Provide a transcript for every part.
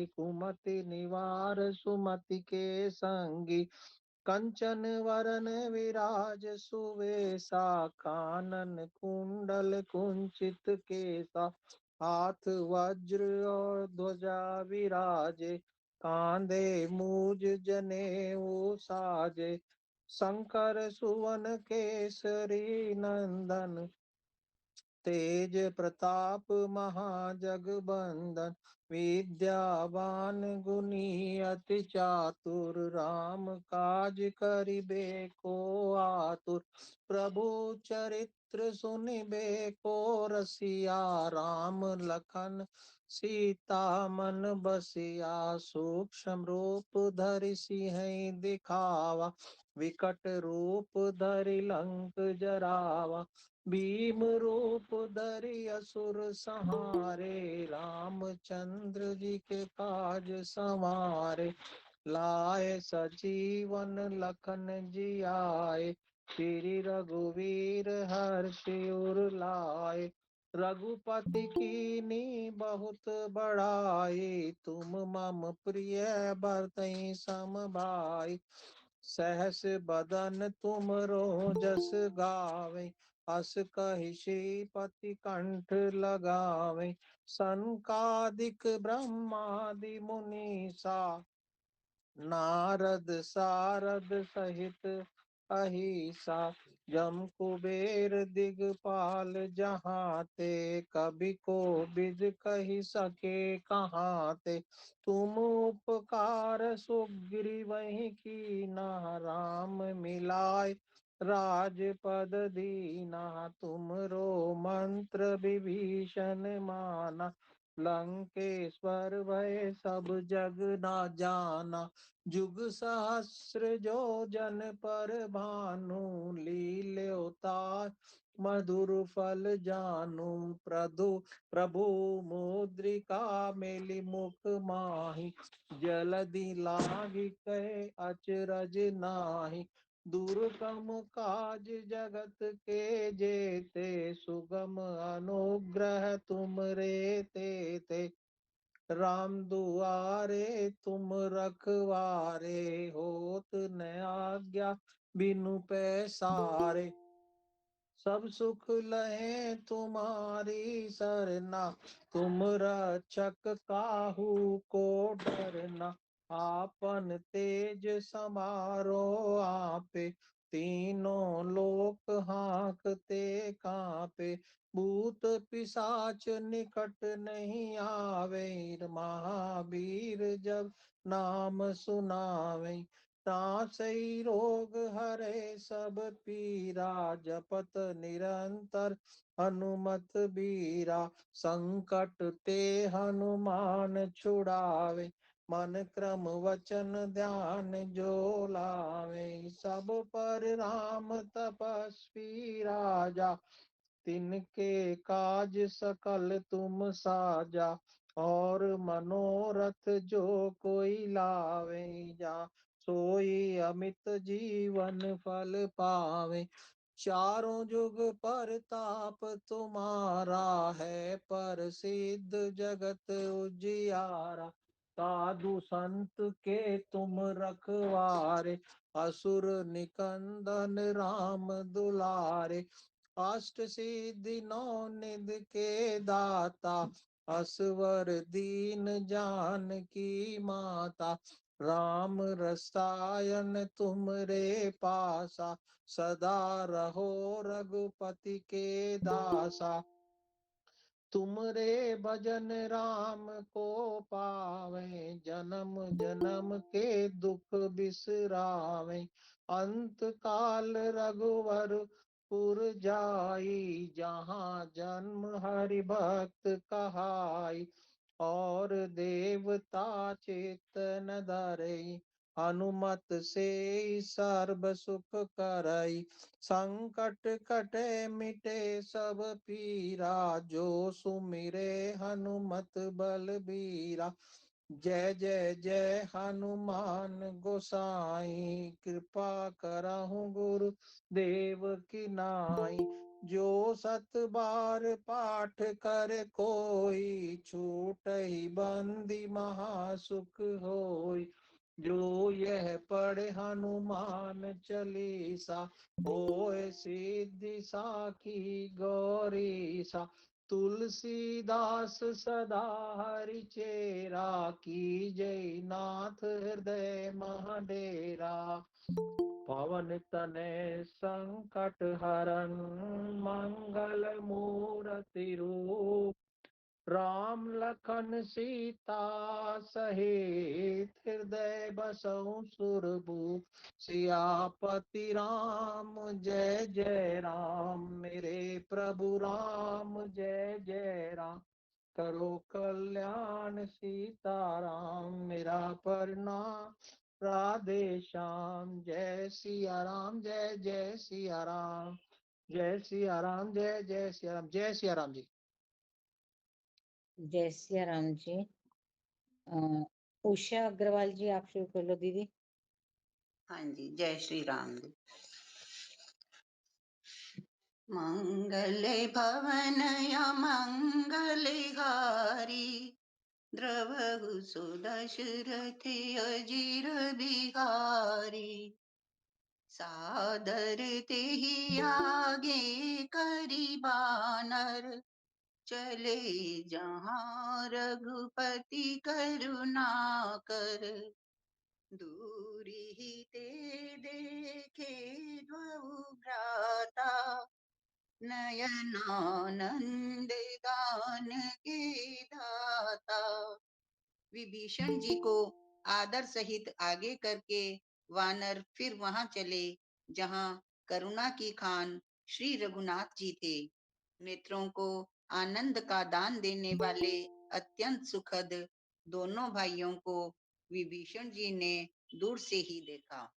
कुमति निवार सुमति के संगी। कंचन वरन विराज सुवेशा, कानन कुंडल कुंचित केसा। हाथ वज्र और ध्वजा विराजे, कांधे मूज जनेऊ साजे। शंकर सुवन केसरी नंदन, तेज प्रताप महाजगबंदन। विद्यावान गुणी अति चातुर, राम काज करिबे को आतुर। प्रभु चरित्र सुनिबे को रसिया, राम लखन सीता मन बसिया। सूक्ष्म रूप धरि सिंह दिखावा, विकट रूप धरि लंक जरावा। भीम रूप धरि असुर संहारे, रामचंद्र जी के काज संवारे। लाए सजीवन लखन जियाए, श्री रघुवीर हर्षि उर लाए। रघुपति कीनी बहुत बड़ाई, तुम मम प्रिय भरतहि सम भाई। सहस बदन तुम रो जस गावे, अस कहि श्रीपति कंठ लगावे। सनकादिक ब्रह्मादि मुनीसा, नारद सारद सहित अहिसा। जम कुबेर दिगपाल जहाँ ते, कभी को बिद कही सके कहाँ ते। तुम उपकार सुग्रीवहि कीना, राम मिलाय राजपद दीना। तुमरो मंत्र विभीषण माना, लंकेश्वर भय सब जग ना जाना। जुग सहस्र जो जन पर भानु, लील्योतार मधुर फल जानू। प्रभु मुद्रिका मेलि मुख माहि, जलधि लांघि गए अचरज नाही। दुर्गम काज जगत के जेते, सुगम अनुग्रह तुम रे ते। राम दुआरे तुम रखवारे, होत न आज्ञा बिनु पैसारे। सब सुख लहे तुम्हारी सरना, तुम रक्षक काहू को डरना। आपन तेज समारो आपे, तीनों लोक हांकते कांपे। भूत पिशाच निकट नहीं आवे, महावीर जब नाम सुनावे। तासई रोग हरे सब पीरा, जपत निरंतर हनुमत बीरा। संकट ते हनुमान छुड़ावे, मन क्रम वचन ध्यान जो लावे। सब पर राम तपस्वी राजा, तिनके काज सकल तुम साजा। और मनोरथ जो कोई लावे, जा सोई अमित जीवन फल पावे। चारों जुग परताप तुम्हारा है, प्रसिद्ध जगत उजियारा। साधु संत के तुम रखवारे, असुर निकंदन राम दुलारे। अष्ट सिद्धि नौ निध के दाता, असवर दीन जानकी माता। राम रसायन तुम रे पासा, सदा रहो रघुपति के दासा। तुम रे भजन राम को पावे, जन्म जन्म के दुख बिसरावे। अंत काल रघुवर पुर जाई, जहाँ जन्म हरि भक्त कहाई। और देवता चेतन धरई, हनुमत से सर्व सुख करई। संकट कटे मिटे सब पीरा, जो सुमिरे हनुमत बलबीरा। जय जय जय हनुमान गोसाई, कृपा करहु गुरु देव की नाई। जो 7 बार पाठ कर कोई, छूटहि बंदी महासुख होई। जो यह पढ़े हनुमान चालीसा, होए सिद्धि साखी गौरीसा। तुलसीदास सदा हरि चेरा, की जय नाथ हृदय महाडेरा। पवन तनय संकट हरन, मंगल मूर्ति रूप। राम लखन सीता सहित, हृदय बसहु सुरभूप। सियापति राम जय जय राम, मेरे प्रभु राम जय जय राम। करो कल्याण सीताराम, मेरा प्रणाम राधे श्याम। जय सिया राम, जय जय सिया राम, जय सिया राम, जय जय सिया राम, जय सिया राम जी। जय सिया राम जी। उषा अग्रवाल जी, आप शुरू कर लो दीदी। हाँ जी, जय श्री राम जी। मंगल भवन मंगलहारी, द्रवहु सुदशरथ अजीर बिहारी। सादर तेहि आगे करि बानर, चले जहाँ रघुपति करुणाकर। दूरी ते देखे द्वौ भ्राता, नयनानंद दान के दाता। विभीषण जी को आदर सहित आगे करके वानर फिर वहां चले जहां करुणा की खान श्री रघुनाथ जी थे। नेत्रों को आनंद का दान देने वाले अत्यंत सुखद दोनों भाइयों को विभीषण जी ने दूर से ही देखा।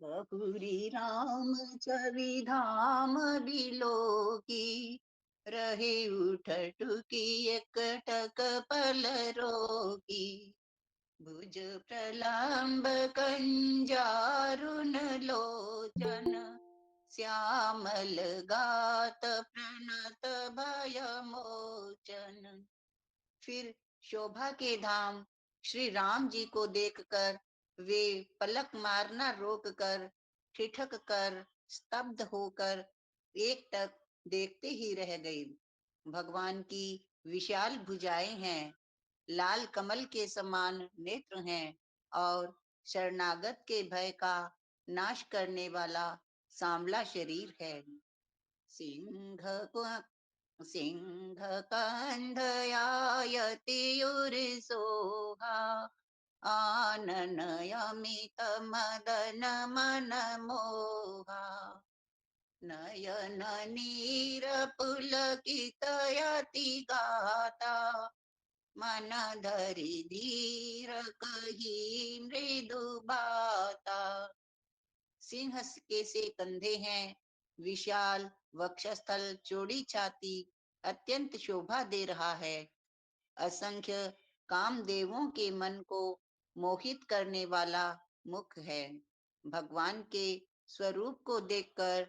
बहुरी राम छवि धाम बिलो की, रहे उठटुकी एकटक पल रोकी। भुज प्रलम्ब कंजारुन लोचन, श्यामल गात प्रणत भय मोचन। फिर शोभा के धाम श्री राम जी को देखकर वे पलक मारना रोक कर, ठिठक कर, स्तब्ध होकर एकटक देखते ही रह गई। भगवान की विशाल भुजाएं हैं, लाल कमल के समान नेत्र हैं और शरणागत के भय का नाश करने वाला सांवला शरीर है। सिंह सिंहकन्धयायतियुर्सोहा, आनन अमित मदन मन मोहा। नयन नीर पुलकितयति गाता, मन धरि धीर कही मृदु बाता। सिंह के से कंधे हैं, विशाल वक्षस्थल, चौड़ी छाती, अत्यंत शोभा दे रहा है। असंख्य कामदेवों के मन को मोहित करने वाला मुख है। भगवान के स्वरूप को देखकर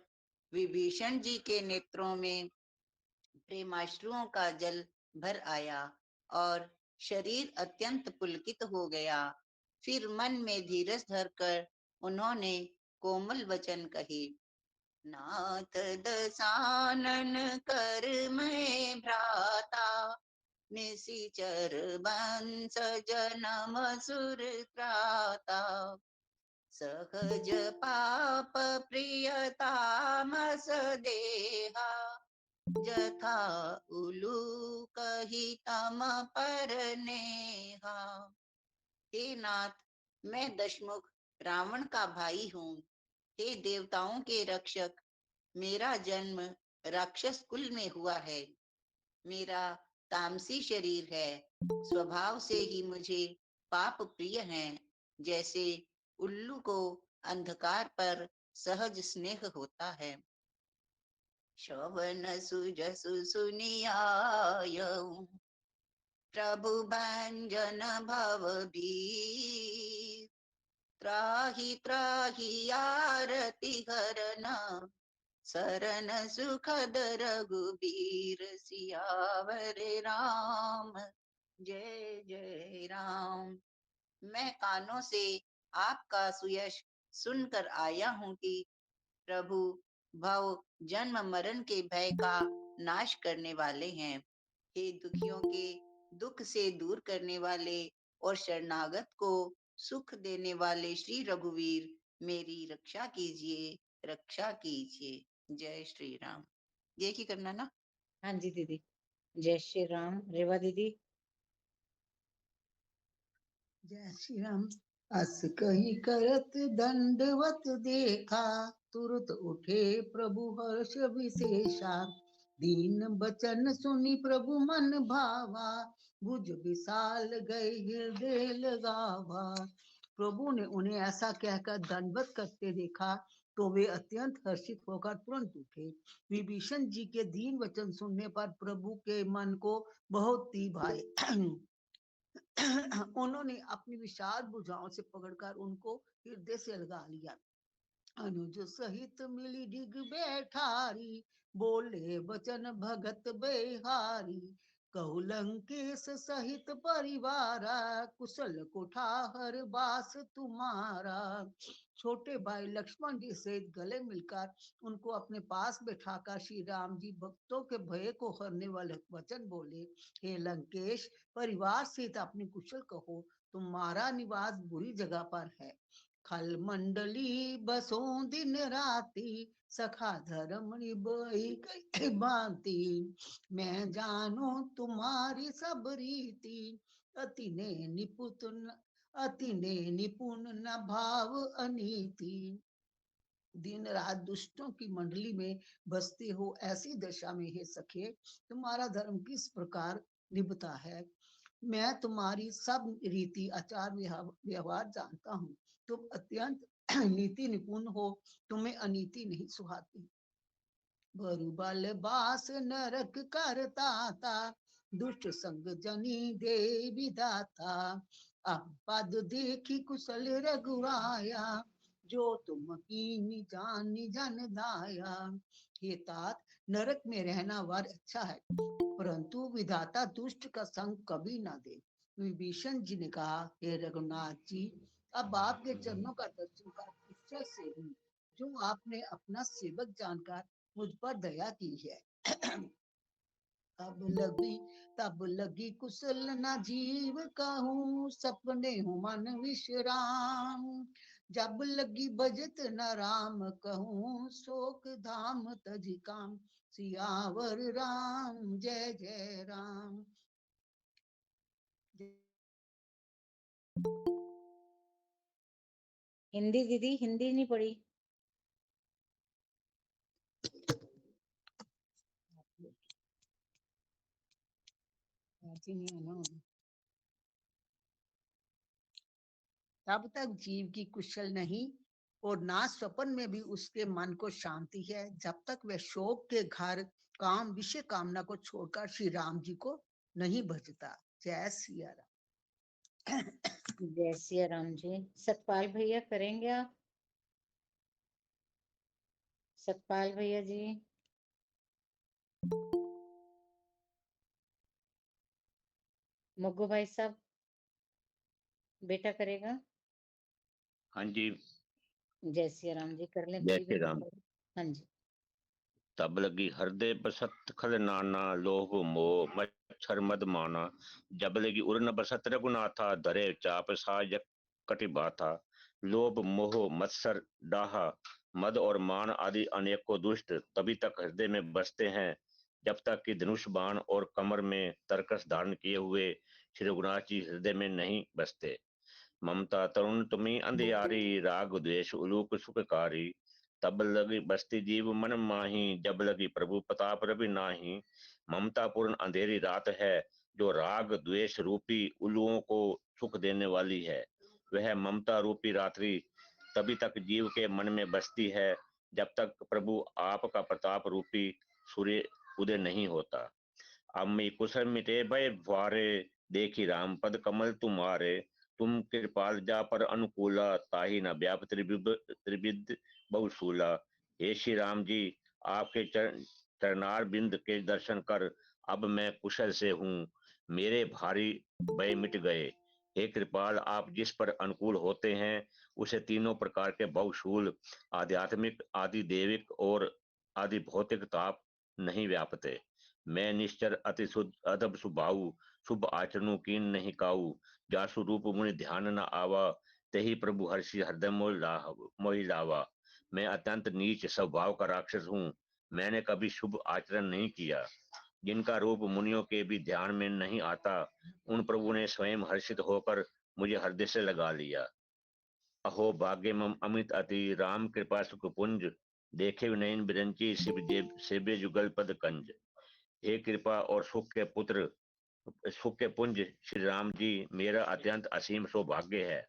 विभीषण जी के नेत्रों में प्रेमाश्रुओं का जल भर आया और शरीर अत्यंत पुलकित हो गया। फिर मन में धीरज धरकर उन्होंने कोमल वचन कहे। नाथ दसानन कर मैं भ्राता, निशिचर बंस जनम सुर त्राता। सहज पाप प्रियतामस देहा, जथा उलूक हितम पर नेहा। हे नाथ, मैं दशमुख रावण का भाई हूँ। हे देवताओं के रक्षक, मेरा जन्म राक्षस कुल में हुआ है। मेरा तामसी शरीर है, स्वभाव से ही मुझे पाप प्रिय हैं। जैसे उल्लू को अंधकार पर सहज स्नेह होता है। श्रवण सुजसु सुनियायऊ, प्रभु भंजन भव भीर। त्राहि त्राहि आरती हरन, सरन सुखद रघुबीर सियावर राम। जय जय राम। मैं कानों से आपका सुयश सुनकर आया हूँ कि प्रभु भव जन्म मरण के भय का नाश करने वाले हैं। हे दुखियों के दुख से दूर करने वाले और शरणागत को सुख देने वाले श्री रघुवीर, मेरी रक्षा कीजिए, रक्षा कीजिए। जय श्री राम। ये की करना ना। हाँ जी दीदी। जय श्री राम। रेवा दीदी। जय श्री राम। अस कही करत दंडवत देखा, तुरत उठे प्रभु हर्ष विशेषा। दीन बचन सुनी प्रभु मन भावा, भुज विशाल गए हृदय लगावा। प्रभु ने उन्हें ऐसा कहकर दंडवत करते देखा तो वे अत्यंत हर्षित होकर तुरंत उठे। विभीषण जी के दीन वचन सुनने पर प्रभु के मन को बहुत ही भाई। उन्होंने अपनी विशाल भुजाओं से पकड़कर उनको हृदय से लगा लिया। अनुज सहित मिली डिग बैठारी, बोले वचन भगत बेहारी। कहु लंकेश सहित परिवारा, कुशल कुठार बास तुम्हारा। छोटे भाई लक्ष्मण जी से गले मिलकर उनको अपने पास बैठाकर श्री राम जी भक्तों के भय को हरने वाले वचन बोले। हे लंकेश, परिवार सहित अपनी कुशल कहो, तुम्हारा निवास बुरी जगह पर है। खल मंडली बसो दिन राती, सखा धर्म निभई भांति। मैं जानो तुम्हारी सब रीति, अति ने निपुण न भाव अनीति। दिन रात दुष्टों की मंडली में बसते हो, ऐसी दशा में हे सखे तुम्हारा धर्म किस प्रकार निभता है। मैं तुम्हारी सब रीति आचार व्यवहार जानता हूँ। तुम अत्यंत नीति निपुण हो, तुम्हें अनीति नहीं सुहाती। बरुबल बास नरक करता था, दुष्ट संग जनी दे विदाता। अब पद देखी कुशल रघुराया, जो तुम कीनी जानी जन दाया। हे तात, नरक में रहना वर अच्छा है, परंतु विधाता दुष्ट का संग कभी ना दे। विभीषण जी ने कहा, हे रघुनाथ जी, अब आपके चरणों का दर्शन कर निश्चय से हूँ, जो आपने अपना सेवक जानकर मुझ पर दया की है। तब लगी कुशल न जीव कहूँ, सपने हूँ मन विश्राम। जब लगी बजत न राम कहूँ, शोक धाम तज काम। सियावर राम जय जय राम। हिंदी दीदी, हिंदी नहीं पढ़ी। तब तक जीव की कुशल नहीं और ना स्वप्न में भी उसके मन को शांति है, जब तक वह शोक के घर काम विषय कामना को छोड़कर श्री राम जी को नहीं भजता। जय सिया राम। जय सिया राम जी। सतपाल भैया करेंगे आप? सतपाल भैया जी। मुग्गू भाई साहब, बेटा करेगा? हाँ जी। जय सिया राम जी, कर लें जय प्लीज। श्री राम। हाँ जी। तब लगी हृदय बसत खल नाना, लोभ मोह मच्छर मद माना। जब लगी उर न बसत रघुनाथा, धरे चाप साज कटिबा था। लोभ मोह मत्सर डाहा मद और मान आदि अनेकों दुष्ट तभी तक हृदय में बसते हैं, जब तक कि धनुष बाण और कमर में तरकस धारण किए हुए श्री रघुनाथ जी हृदय में नहीं बसते। ममता तरुण तुम्ही अंधियारी, राग द्वेष उलूक सुखकारी। तब लगी बसती जीव मन माही, जब लगी प्रभु प्रताप रवि नाही। ममता पूर्ण अंधेरी रात है, जो राग द्वेष रूपी उलुओं को सुख देने वाली है। वह ममता रूपी रात्रि तभी तक जीव के मन में बसती है, जब तक प्रभु आपका प्रताप रूपी सूर्य उदय नहीं होता। अम्मी कुशल मिटे भय द्वारे, देखी राम पद कमल तुम्हारे। तुम कृपाल जा पर अनुकूला, ताही न व्याप त्रिविध बहुशूला। हे श्री राम जी, आपके चरणार बिंद के दर्शन कर अब मैं कुशल से हूँ। मेरे भारी भय मिट गए। हे कृपाल, आप जिस पर अनुकूल होते हैं उसे तीनों प्रकार के बहुशूल, आध्यात्मिक, आदि देविक और आदि भौतिक ताप नहीं व्यापते। मैं निश्चर, अति शुद्ध, अदब स्वभाव, शुभ आचरणों कीन नहीं काऊ। जासु रूप मुनि ध्यान न आवा, तेहि प्रभु हर्षि हृदय मोहि लावा। मैं अत्यंत नीच स्वभाव का राक्षस हूँ। मैंने कभी शुभ आचरण नहीं किया। जिनका रूप मुनियों के भी ध्यान में नहीं आता, उन प्रभु ने स्वयं हर्षित होकर मुझे हृदय से लगा लिया। अहो भाग्य मम अमित अति, राम कृपा सुख पुंज, देखे नयन बिरंची सेबे जुगल पद कंज। हे कृपा और सुख के पुत्र, सुख के पुंज श्री राम जी, मेरा अत्यंत असीम सौभाग्य है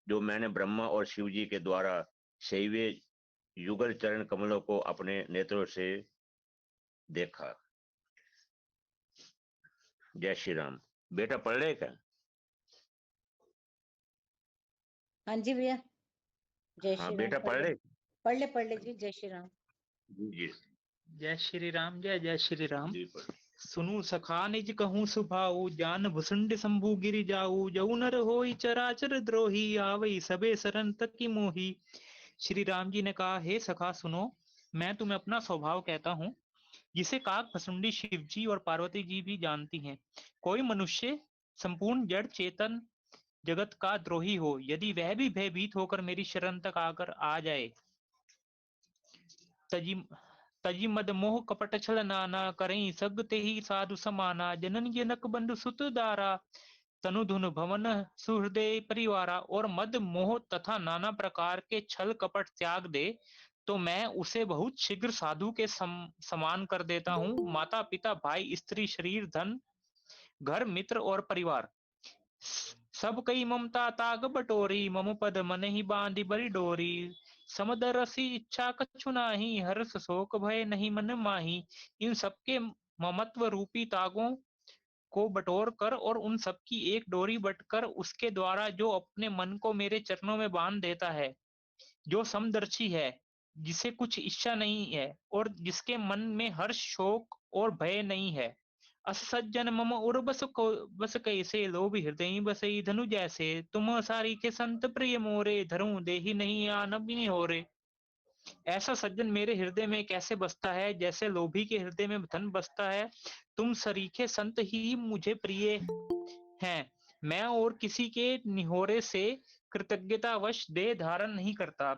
जो मैंने ब्रह्मा और शिव जी के द्वारा सेवे युगल चरण कमलों को अपने नेत्रों से देखा। जय श्री राम। बेटा पढ़ ले क्या? हाँ जी भैया, जय हाँ श्री राम। बेटा पढ़ ले। पढ़ ले जी। जय श्री राम। जी जय श्री राम। जय श्री राम। जी पढ़। सुनु सखा निज कहूँ सुभाऊ, जान भुसुंड शंभु गिरि जाऊ। जऊ नर होई चराचर द्रोही, आवई सबे शरण तक की मोही। श्री राम जी ने कहा, हे सखा सुनो, मैं तुम्हें अपना स्वभाव कहता हूँ, जिसे काक भसुंडी शिव जी और पार्वती जी भी जानती हैं। कोई मनुष्य संपूर्ण जड़ चेतन जगत का द्रोही हो, यदि वह भी भयभीत होकर मेरी शरण तक आकर आ जाए, तजी मद मोह कपट छल नाना, करई सग तेहि साधु समाना। जनन जनक बंधु सुत दारा, तनु धुन भवन सुहृदय परिवारा। और मद मोह तथा नाना प्रकार के छल कपट त्याग दे तो मैं उसे बहुत शीघ्र साधु के समान कर देता हूँ। माता पिता भाई स्त्री शरीर धन घर मित्र और परिवार सब कई ममता ताग बटोरी, मम पद मन ही बांधी बड़ी डोरी। समदरसी इच्छा कछु नाही, हर्ष शोक भय नहीं मन माही। इन सबके ममत्व रूपी तागों को बटोर कर और उन सबकी एक डोरी बटकर उसके द्वारा जो अपने मन को मेरे चरणों में बांध देता है, जो समदर्शी है, जिसे कुछ इच्छा नहीं है और जिसके मन में हर्ष शोक और भय नहीं है। अस सज्जन मम उर बस कैसे, लोभ हृदय बसई धनु जैसे। तुम सारी के संत प्रिय मोरे, धरूं देहि नहीं आन बिनि होरे। ऐसा सज्जन मेरे हृदय में कैसे बसता है, जैसे लोभी के हृदय में धन बसता है। तुम सरीखे संत ही मुझे प्रिय हैं। मैं और किसी के निहोरे से कृतज्ञतावश देह धारण नहीं करता।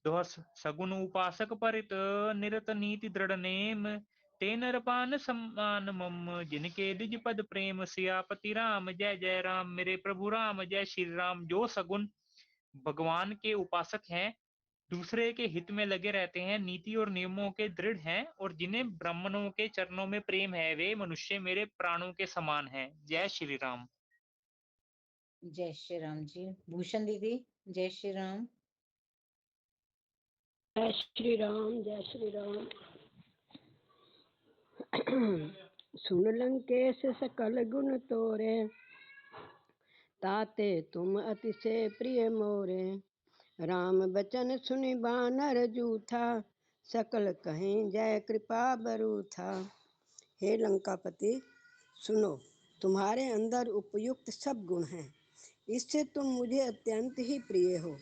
दोह सगुन उपासक परित, निरत नीति दृढ़ नेम। ते नरपान सम्मान मम, जिनके निज पद प्रेम। सियापति राम जय जय राम, मेरे प्रभु राम जय श्री राम। जो सगुन भगवान के उपासक हैं, दूसरे के हित में लगे रहते हैं, नीति और नियमों के दृढ़ हैं और जिन्हें ब्राह्मणों के चरणों में प्रेम है, वे मनुष्य मेरे प्राणों के समान हैं। जय श्री राम। जय श्री राम जी। भूषण दीदी, जय श्री राम। जय श्री राम। जय श्री राम। सुन लंकेश सकल गुण तोरे, ताते तुम अतिशय प्रिय मोरे। राम बचन सुनि बानर जूथा, सकल कहें जय कृपा बरूथा। हे लंकापति, सुनो, तुम्हारे अंदर उपयुक्त सब गुण हैं, इससे तुम मुझे अत्यंत ही प्रिय हो।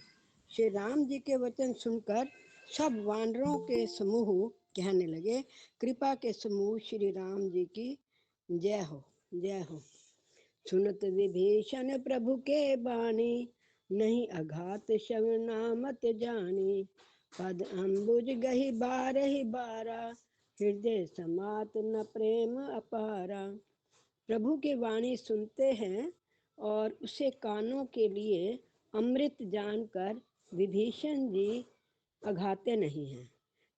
श्री राम जी के वचन सुनकर सब वानरों के समूह कहने लगे, कृपा के समूह श्री राम जी की जय हो, जय हो। सुनत विभीषण प्रभु के बाणी, नहीं अघात शव नामत जानी। पद अम्बुज गही बारहि बारा, हृदय समात न प्रेम अपारा। प्रभु की वाणी सुनते हैं और उसे कानों के लिए अमृत जानकर विभीषण जी अघाते नहीं हैं।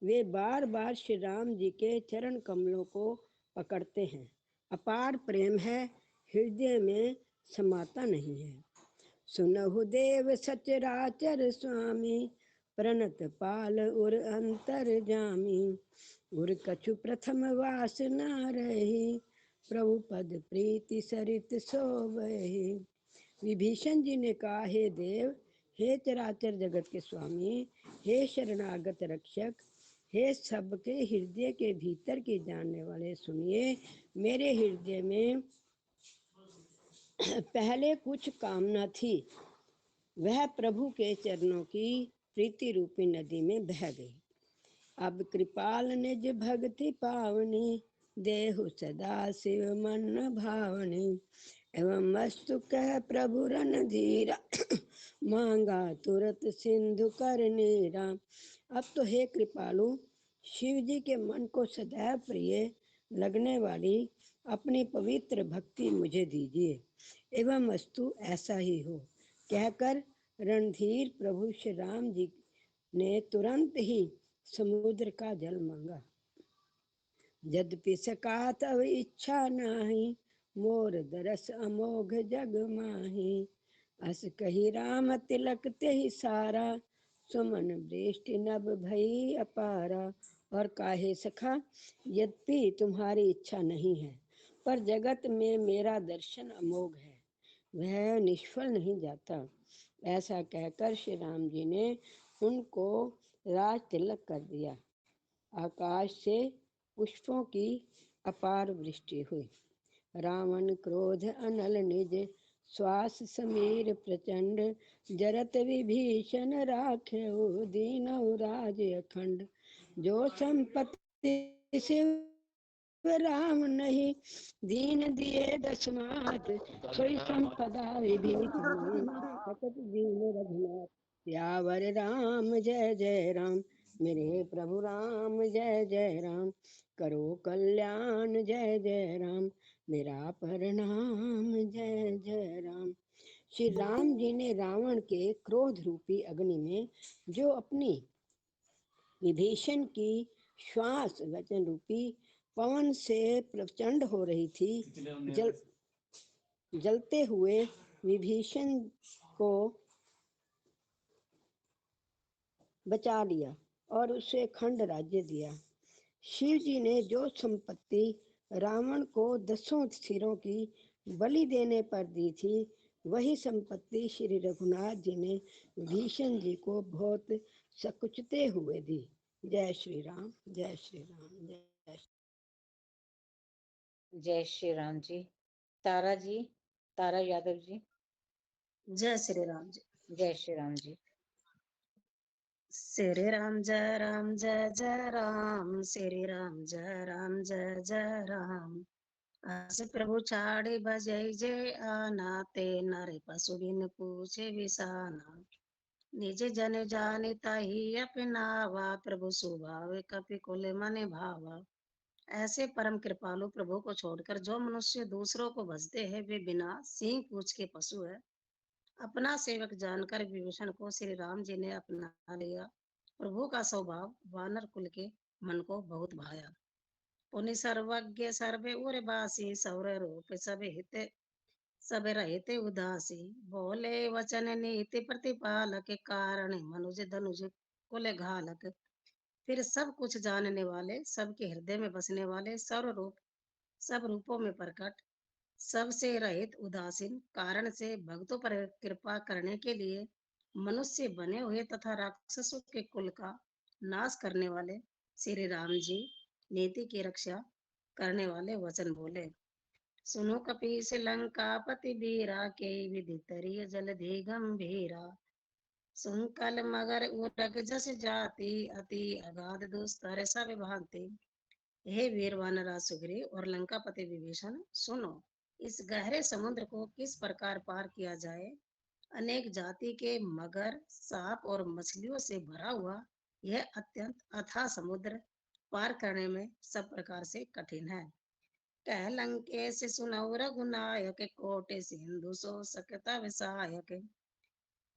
वे बार बार श्री राम जी के चरण कमलों को पकड़ते हैं। अपार प्रेम है, हृदय में समाता नहीं है। सुनहु देव सचराचर स्वामी, प्रणत पाल उर अंतर जामी। उर कछु प्रथम वास न रही, प्रभु पद प्रीति सरित सोवहि। विभीषण जी ने कहा, हे देव, हे चराचर जगत के स्वामी, हे शरणागत रक्षक, हे सबके हृदय के भीतर के जानने वाले सुनिए, मेरे हृदय में पहले कुछ कामना थी, वह प्रभु के चरणों की प्रीति रूपी नदी में बह गई। अब कृपाल निज भक्ति पावनी, देहु सदा शिव मन भावनी। एवं वस्तु कह प्रभु रणधीरा, मांगा तुरत सिंधु कर नीरा। अब तो हे कृपालु, शिव जी के मन को सदैव प्रिय लगने वाली अपनी पवित्र भक्ति मुझे दीजिए। एवं वस्तु ऐसा ही हो, कहकर रणधीर प्रभु श्री राम जी ने तुरंत ही समुद्र का जल मांगा। यद्यपि सका तब इच्छा नाही, मोर दरस अमोघ जग माही। अस कही राम तिलक ते ही सारा, सुमन वृष्टि नभ भई अपारा। और काहे सखा, यद्यपि तुम्हारी इच्छा नहीं है, पर जगत में मेरा दर्शन अमोघ है, वह निष्फल नहीं जाता। ऐसा कहकर श्री राम जी ने उनको राज तिलक कर दिया। आकाश से पुष्पों की अपार वृष्टि हुई। रावण क्रोध अनल निज, श्वास समीर प्रचंड। जरत विभीषण राख्यो, दीनहु राज अखंड। जो संपत्ति शिव राम नहीं, दीन दिए दशमात। सोई संपदा विभीषण, सकत दीन रघुनाथ। सियावर राम जय जय राम, मेरे प्रभु राम जय जय राम। करो कल्याण जय जय राम, मेरा प्रणाम जय जय राम। श्री राम जी ने रावण के क्रोध रूपी अग्नि में जो अपनी विभीषण की श्वास वचन रूपी पवन से प्रचंड हो रही थी, जलते हुए विभीषण को बचा लिया और उसे खंड राज्य दिया। शिव जी ने जो संपत्ति रावण को 10 सिरों की बलि देने पर दी थी, वही संपत्ति श्री रघुनाथ जी ने भीषण जी को बहुत सकुचते हुए दी। जय श्री राम, जय श्री राम, जय श्री राम जी। तारा जी, तारा यादव जी। जय श्री राम जी। जय श्री राम जी। श्री राम जय राम जय जय राम, श्री राम जय राम जय जय राम। अस प्रभु छाड़े बजय जय आना, ते नर पशु बिन पूछे बिसाना। निज जन जाने ताहि अपनावा, प्रभु स्वभाव कपि कुल मन भावा। ऐसे परम कृपालु प्रभु को छोड़कर जो मनुष्य दूसरों को भजते हैं, वे बिना सींग पूछ के पशु है। अपना सेवक जानकर विभीषण को श्री राम जी ने अपना लिया। प्रभु का स्वभाव वानर कुल के मन को बहुत भाया। पुनि सर्वज्ञ सर्वे उर्वासी, सौर रूप सब हित सब रहते उदासी। बोले वचन नीति प्रतिपालक, कारण मनुज धनुज कुल घालक। फिर सब कुछ जानने वाले, सबके हृदय में बसने वाले, सर्व रूप सब रूपों में प्रकट, सबसे रहित उदासीन, कारण से भक्तों पर कृपा करने के लिए मनुष्य बने हुए तथा राक्षसों के कुल का नाश करने वाले श्री राम जी नीति की रक्षा करने वाले वचन बोले। सुनो कपीस लंकापति बीरा, के विधि तरिय जलधि गंभीरा। सुंकल मगर उरग जस जाति, अति अगाध दुस्तर सब भांति। हे वीर वानरा सुग्रीव और लंकापति विभीषण, सुनो, इस गहरे समुद्र को किस प्रकार पार किया जाए। अनेक जाति के मगर, सांप और मछलियों से भरा हुआ यह अत्यंत अथाह समुद्र पार करने में सब प्रकार से कठिन है। कह लंकेश सुनौ रघुनायक, कोटि सिंधु सो सकता विसायक।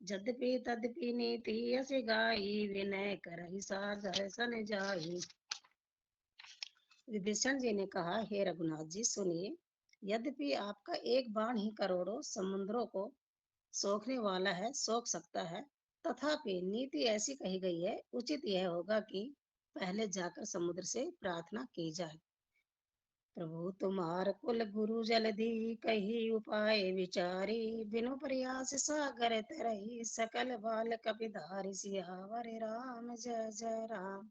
यद्यपि तद्यपि नीति यश गाई, विनय करहि सागर सन जाई। विभीषण जी ने कहा, हे रघुनाथ जी सुनिए, यद्यपि आपका एक बाण ही करोड़ों समुद्रों को सोखने वाला है, सोख सकता है, तथापि नीति ऐसी कही गई है, उचित यह होगा कि पहले जाकर समुद्र से प्रार्थना की जाए। प्रभु तुम्हार कुल गुरु जलधि, कही उपाय विचारी। बिनु प्रयास सागर तरही, सकल बाल कपिधारी। सियावर राम जय जय राम।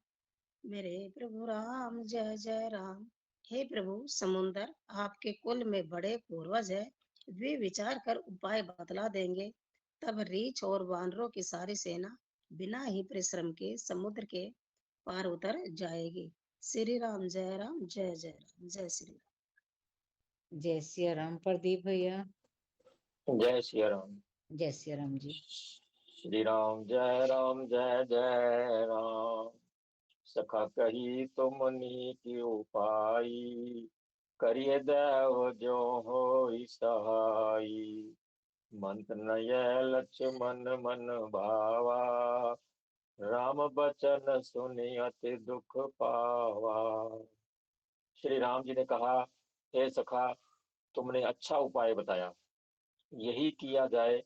मेरे प्रभु राम जय जय राम। हे प्रभु, समुंदर आपके कुल में बड़े पूर्वज है, वे विचार कर उपाय बतला देंगे। तब रीछ और वानरों की सारी सेना बिना ही परिश्रम के समुद्र के पार उतर जाएगी। श्री राम जय राम जय जय राम। जय श्री राम। जय सिया राम। प्रदीप भैया। जय सिया राम। जय सिया राम जी। श्री राम जय जय राम। सखा कही तुमनी की उपाई, करिए देव जो होई सहाई। मंत्र नय लक्ष्मण मन भावा, राम बचन सुनि अति दुख पावा। श्री राम जी ने कहा, हे सखा, तुमने अच्छा उपाय बताया, यही किया जाए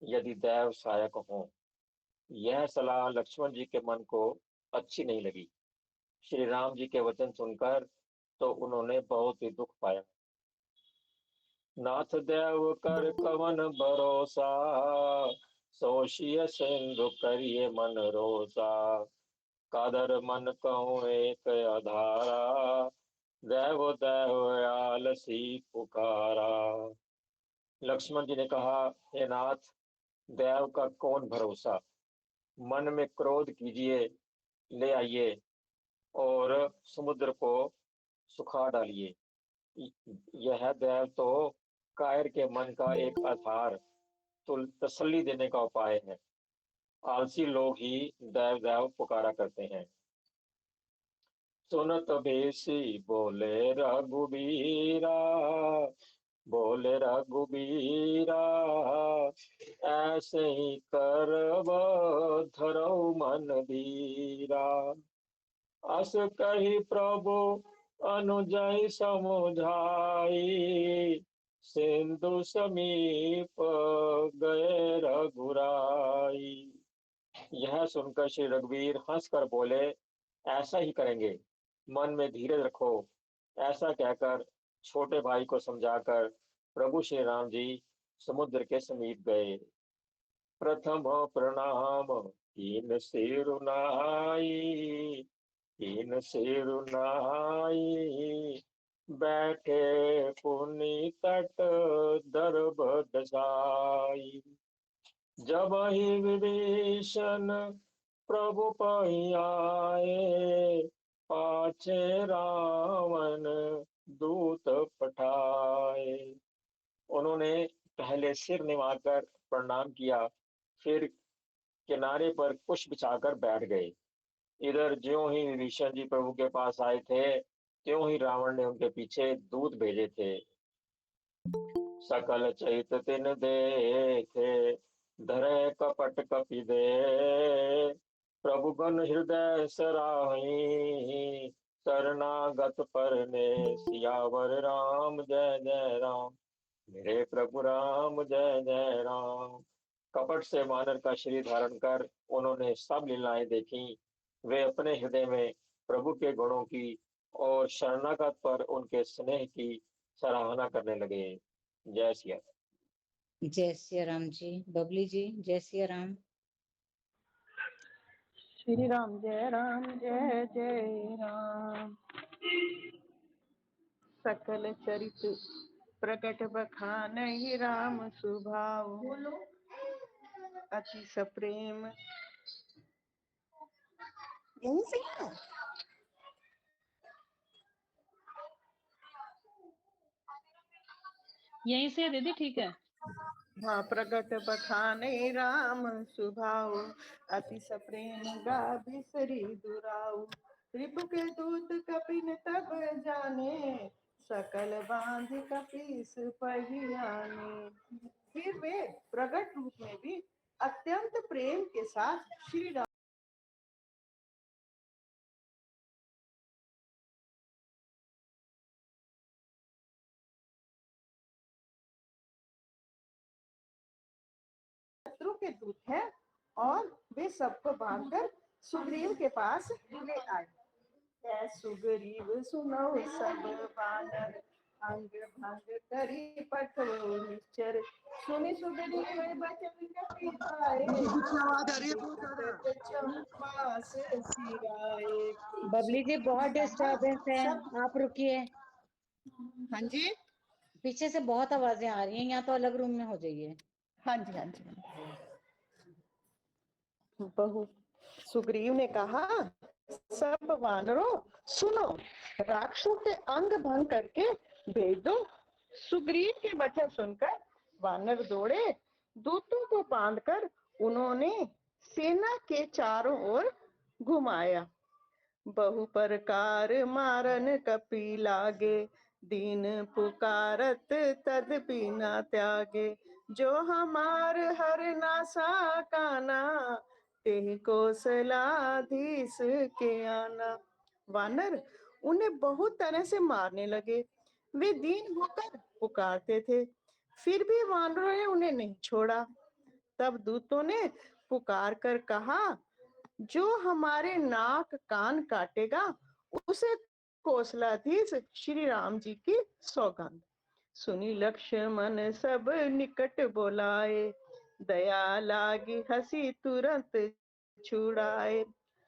यदि देव सहायक हो। यह सलाह लक्ष्मण जी के मन को अच्छी नहीं लगी। श्री राम जी के वचन सुनकर तो उन्होंने बहुत ही दुख पाया। नाथ देव कर कवन भरोसा, सोशिय सिंधु करिए मन रोसा। कादर मन कहूँ एक आधारा, देव देव आलसी पुकारा। लक्ष्मण जी ने कहा, हे नाथ, देव का कौन भरोसा। मन में क्रोध कीजिए, ले आइए और समुद्र को सुखा डालिए। यह देव तो कायर के मन का एक आधार, तसल्ली देने का उपाय है। आलसी लोग ही देव देव पुकारा करते हैं। सुनत बेसी बोले रघुबीरा, बोले रघुबीरा। ऐसे ही करब धरौ मन धीरा। अस कही प्रभु अनुजय समुझाई, सिंधु समीप गए रघुराई। यह सुनकर श्री रघुवीर हंसकर बोले, ऐसा ही करेंगे, मन में धीरज रखो। ऐसा कहकर छोटे भाई को समझाकर प्रभु श्री राम जी समुद्र के समीप गए। प्रथम प्रणाम कीन सिरु नहाई, कीन सिरु नहाई। बैठे पुनि तट दर्भ दसाई। जब ही विभीषण प्रभु पहि आए, पाछे रावण दूत पठाए। उन्होंने पहले सिर निवाकर प्रणाम किया, फिर किनारे पर कुश बिछाकर बैठ गए। इधर ज्यों ही विभीषण जी प्रभु के पास आए थे, त्यों ही रावण ने उनके पीछे दूत भेजे थे। सकल चैत तिन देखे, धरे कपट कपि दे। प्रभु गुण हृदय सराही, शरणागत परने सियावर राम जय जय राम। मेरे प्रभु राम जय जय राम। कपट से वानर का शरीर धारण कर उन्होंने सब लीलाएं देखी। वे अपने हृदय में प्रभु के गुणों की और शरणागत पर उनके स्नेह की सराहना करने लगे। जय सिया राम। जय सिया राम जी। बबली जी। जय सिया राम। श्री राम जय जय राम। सकल चरित प्रकट बखानहि राम सुभाऊ, अति सप्रेम। यहीं से है? यहीं से दीदी, ठीक है। हाँ, प्रकट बखाने राम सुभाऊ, अति सप्रेम गा बिसरी दुराऊ। रिपु के दूत कपिन तब जाने, सकल बांध कपीस पहियाने। फिर वे प्रकट रूप में भी अत्यंत प्रेम के साथ श्री राम शत्रु के दूत हैं और वे सबको बांधकर सुग्रीव के पास ले आए। सुग्रीव सुनो सब बानर, अंग भंग करी पठो निश्चर सुनि सुग्रीव बचन कपि आए पीछे आवाज आ रही है बहुत ज्यादा। चंपा से सिराए। बबली जी बहुत डिस्टरबेंस है, सब आप रुकिए। हाँ जी पीछे से बहुत आवाजें आ रही हैं, या तो अलग रूम में हो जाइए। हाँ जी हाँ जी। बहु सुग्रीव ने कहा, सब वानरों सुनो, राक्षसों के अंग भंग करके भेज दो। सुग्रीव के वचन सुनकर वानर दौड़े। दूतों को बांधकर उन्होंने सेना के चारों ओर घुमाया। बहु प्रकार मारन कपि लागे, दीन पुकारत तद बिना त्यागे। जो हमार हर नासा काना, तेहि कौशलाधीश के आना। वानर उन्हें बहुत तरह से मारने लगे। वे दीन होकर पुकारते थे, फिर भी वानरों ने उन्हें नहीं छोड़ा। तब दूतों ने पुकार कर कहा, जो हमारे नाक कान काटेगा उसे कौशलाधीश श्री राम जी की सौगंध। सुनी लक्ष्मण सब निकट बोलाए, दया लागी हंसी तुरंत छुड़ाए।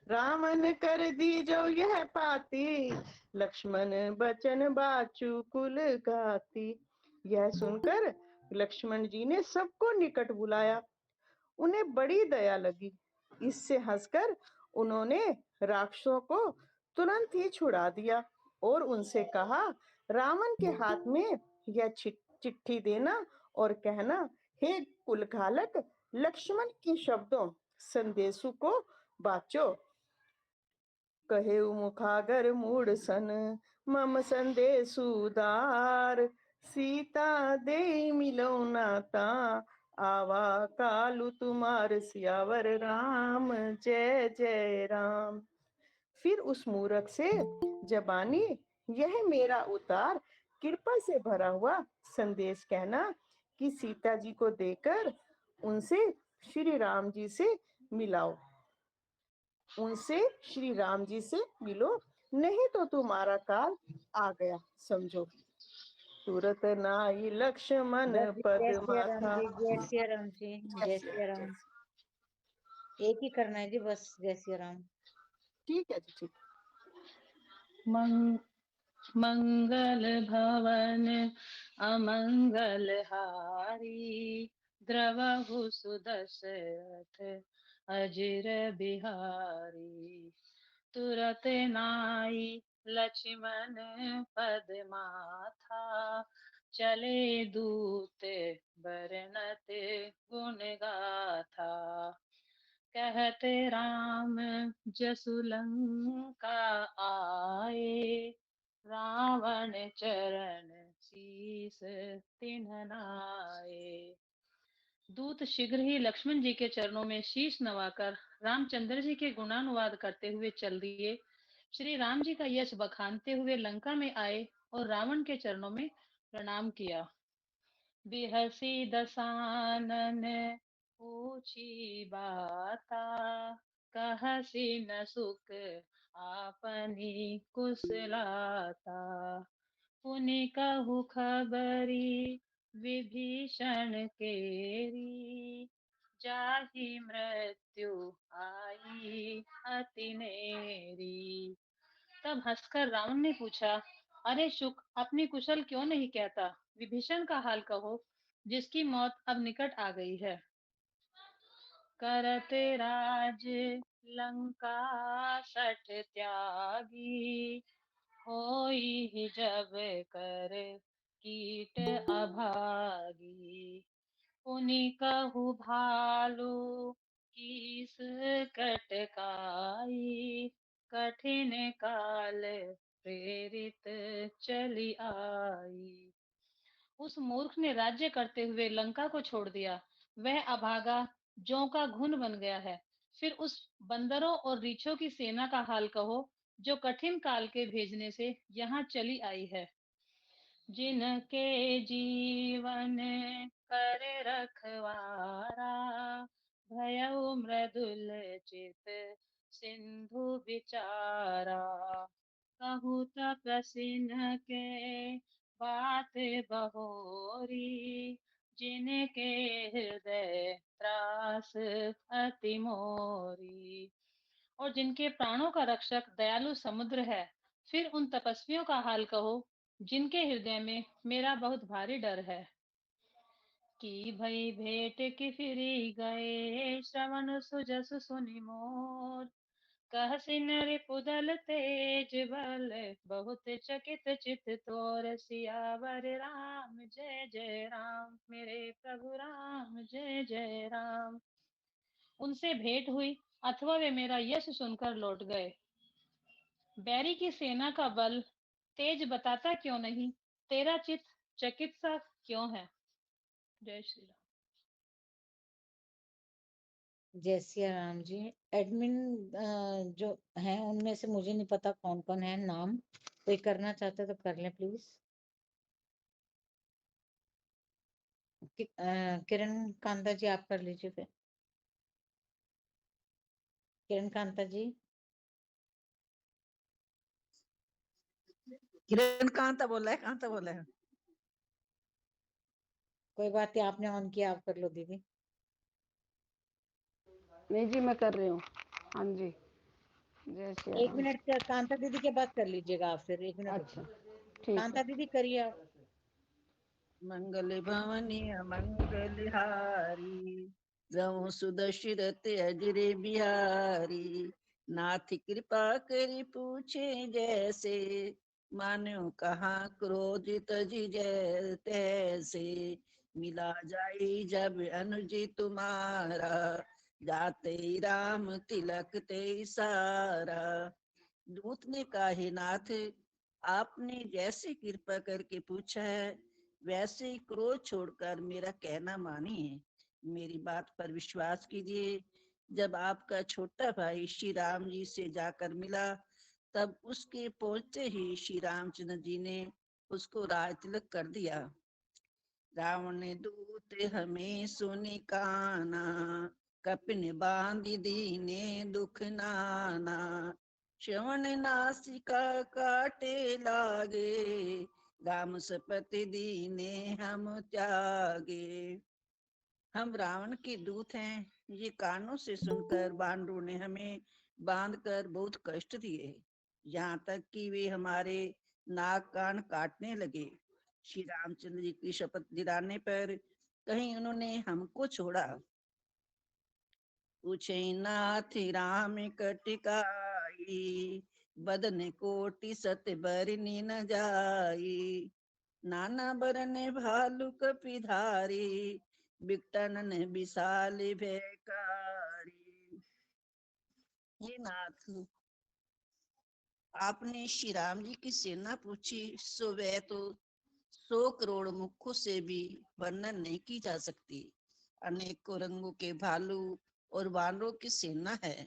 रावण कर दी जो यह पाती, लक्ष्मण बचन बाचु कुल गाती। यह सुनकर लक्ष्मण जी ने सबको निकट बुलाया। उन्हें बड़ी दया लगी। इससे हंसकर उन्होंने राक्षसों को तुरंत ही छुड़ा दिया और उनसे कहा, रावण के हाथ में यह चिट्ठी देना और कहना, हे कुलघालक, लक्ष्मण के शब्दों संदेशु को बाचो। कहे मुखागर मूड सन, मम संदेशु दार। सीता दे मिलो नाता, आवा कालू तुम्हार सियावर राम, जय जय राम। फिर उस मूरख से जबानी यह मेरा उतार कृपा से भरा हुआ संदेश कहना कि सीता जी को देकर उनसे श्री राम जी से मिलाओ, उनसे श्री राम जी से मिलो, नहीं तो तुम्हारा काल आ गया समझो। तुरत नाई लक्ष्मण बस जी, पद जय सिया राम माथा। जी, जय सिया राम जी, जय सिया राम। एक ही करना है जी, बस जय सिया राम। ठीक है जी, ठीक। मंगल भवन अमंगल हारी, द्रवहु सुदशरथ अजिर बिहारी। तुरत नाई लक्ष्मण पद माथा, चले दूत बरनत गुण गाथा। कहते राम जसु लंका आए, रावण चरण शीस तिन्ह नाए। दूत शीघ्र ही लक्ष्मण जी के चरणों में शीश नवाकर रामचंद्र जी के गुणानुवाद करते हुए चल दिए। श्री राम जी का यश बखानते हुए लंका में आए और रावण के चरणों में प्रणाम किया। बिहसी दसानन पूछी बाता, कहसी न सुख आपनी कुशलाता। पुनि कहु खबरी विभीषण केरी, जाहि मृत्यु आई अति नेरी। तब हंसकर रावण ने पूछा, अरे शुक, अपनी कुशल क्यों नहीं कहता? विभीषण का हाल कहो, जिसकी मौत अब निकट आ गई है। करते राज लंका सठ त्यागी, होई ही जब कर कीट अभागी। पुनि कहु भालू कीस कटकाई, कठिन काल प्रेरित चली आई। उस मूर्ख ने राज्य करते हुए लंका को छोड़ दिया। वह अभागा जौ का घुन बन गया है। फिर उस बंदरों और रीछों की सेना का हाल कहो, जो कठिन काल के भेजने से यहाँ चली आई है। जिनके जीवन कर रखवारा, भयउ मृदुल चित सिंधु बिचारा। कहु तपसिन के बात बहोरी, जिनके हृदय त्रास अति मोरी। और जिनके प्राणों का रक्षक दयालु समुद्र है, फिर उन तपस्वियों का हाल कहो, जिनके हृदय में मेरा बहुत भारी डर है। कि भई भेंट की फिरी गए, श्रवण सुजसु सुनि मोर। कहसिन रिपुदल तेज बल, बहुत चकित चित तोर। सियावर राम जय जय राम, मेरे प्रभु राम जय जय राम। उनसे भेंट हुई अथवा वे मेरा यश सुनकर लौट गए। बैरी की सेना का बल तेज बताता क्यों नहीं, तेरा चित चकित सा क्यों है। जय श्री राम। जय सिया राम जी। एडमिन जो हैं उनमें से मुझे नहीं पता कौन कौन है, नाम कोई करना चाहता तो कर लें प्लीज। किरण कांता जी आप कर लीजिए फिर। किरण कांता जी। किरण कहाँ था बोला है, कहाँ था बोला है? कोई बात नहीं, आपने ऑन किया, आप कर लो दीदी। नहीं जी मैं कर रही हूँ। हाँ जी जय श्री एक राम। मिनट कांता दीदी के बाद कर लीजिएगा आप, फिर 1 मिनट अच्छा रुकिए। ठीक कांता है। दीदी करिए आप। मंगल भवनी मंगल हारी, जऊ सुदशरथ अजरे बिहारी। नाथ कृपा करी पूछे जैसे, मानो कहाँ क्रोधित जी जय तैसे। मिला जाई जब अनुज तुम्हारा, जाते राम तिलक ते सारा। दूत ने कहा हे नाथ, आपने जैसे कृपा करके पूछा है, वैसे ही क्रोध छोड़कर मेरा कहना मानिए, मेरी बात पर विश्वास कीजिए। जब आपका छोटा भाई श्री राम जी से जाकर मिला, तब उसके पहुंचते ही श्री रामचंद्र जी ने उसको राज तिलक कर दिया। रावण ने दूत हमें सुनि काना, कपिन बांधि दीने दुख नाना। श्रवण नासिका काटे लागे, राम सपति दीने हम त्यागे। हम रावण के दूत हैं, ये कानों से सुनकर वानरों ने हमें बांधकर बहुत कष्ट दिए, यहाँ तक कि वे हमारे नाक कान काटने लगे। श्री रामचंद्र जी की शपथ दिलाने पर कहीं उन्होंने हमको छोड़ा। पूछे नाथ राम कटिकाई, बदन कोटि सत बरनी न जाई। नाना बरन भालु कपिधारी, बिकटन विशाल भयकारी। ये नाथ, आपने श्री राम जी की सेना पूछी, सो वह तो 100 करोड़ मुखों से भी वर्णन नहीं की जा सकती। अनेकों रंगों के भालू और वानरों की सेना है,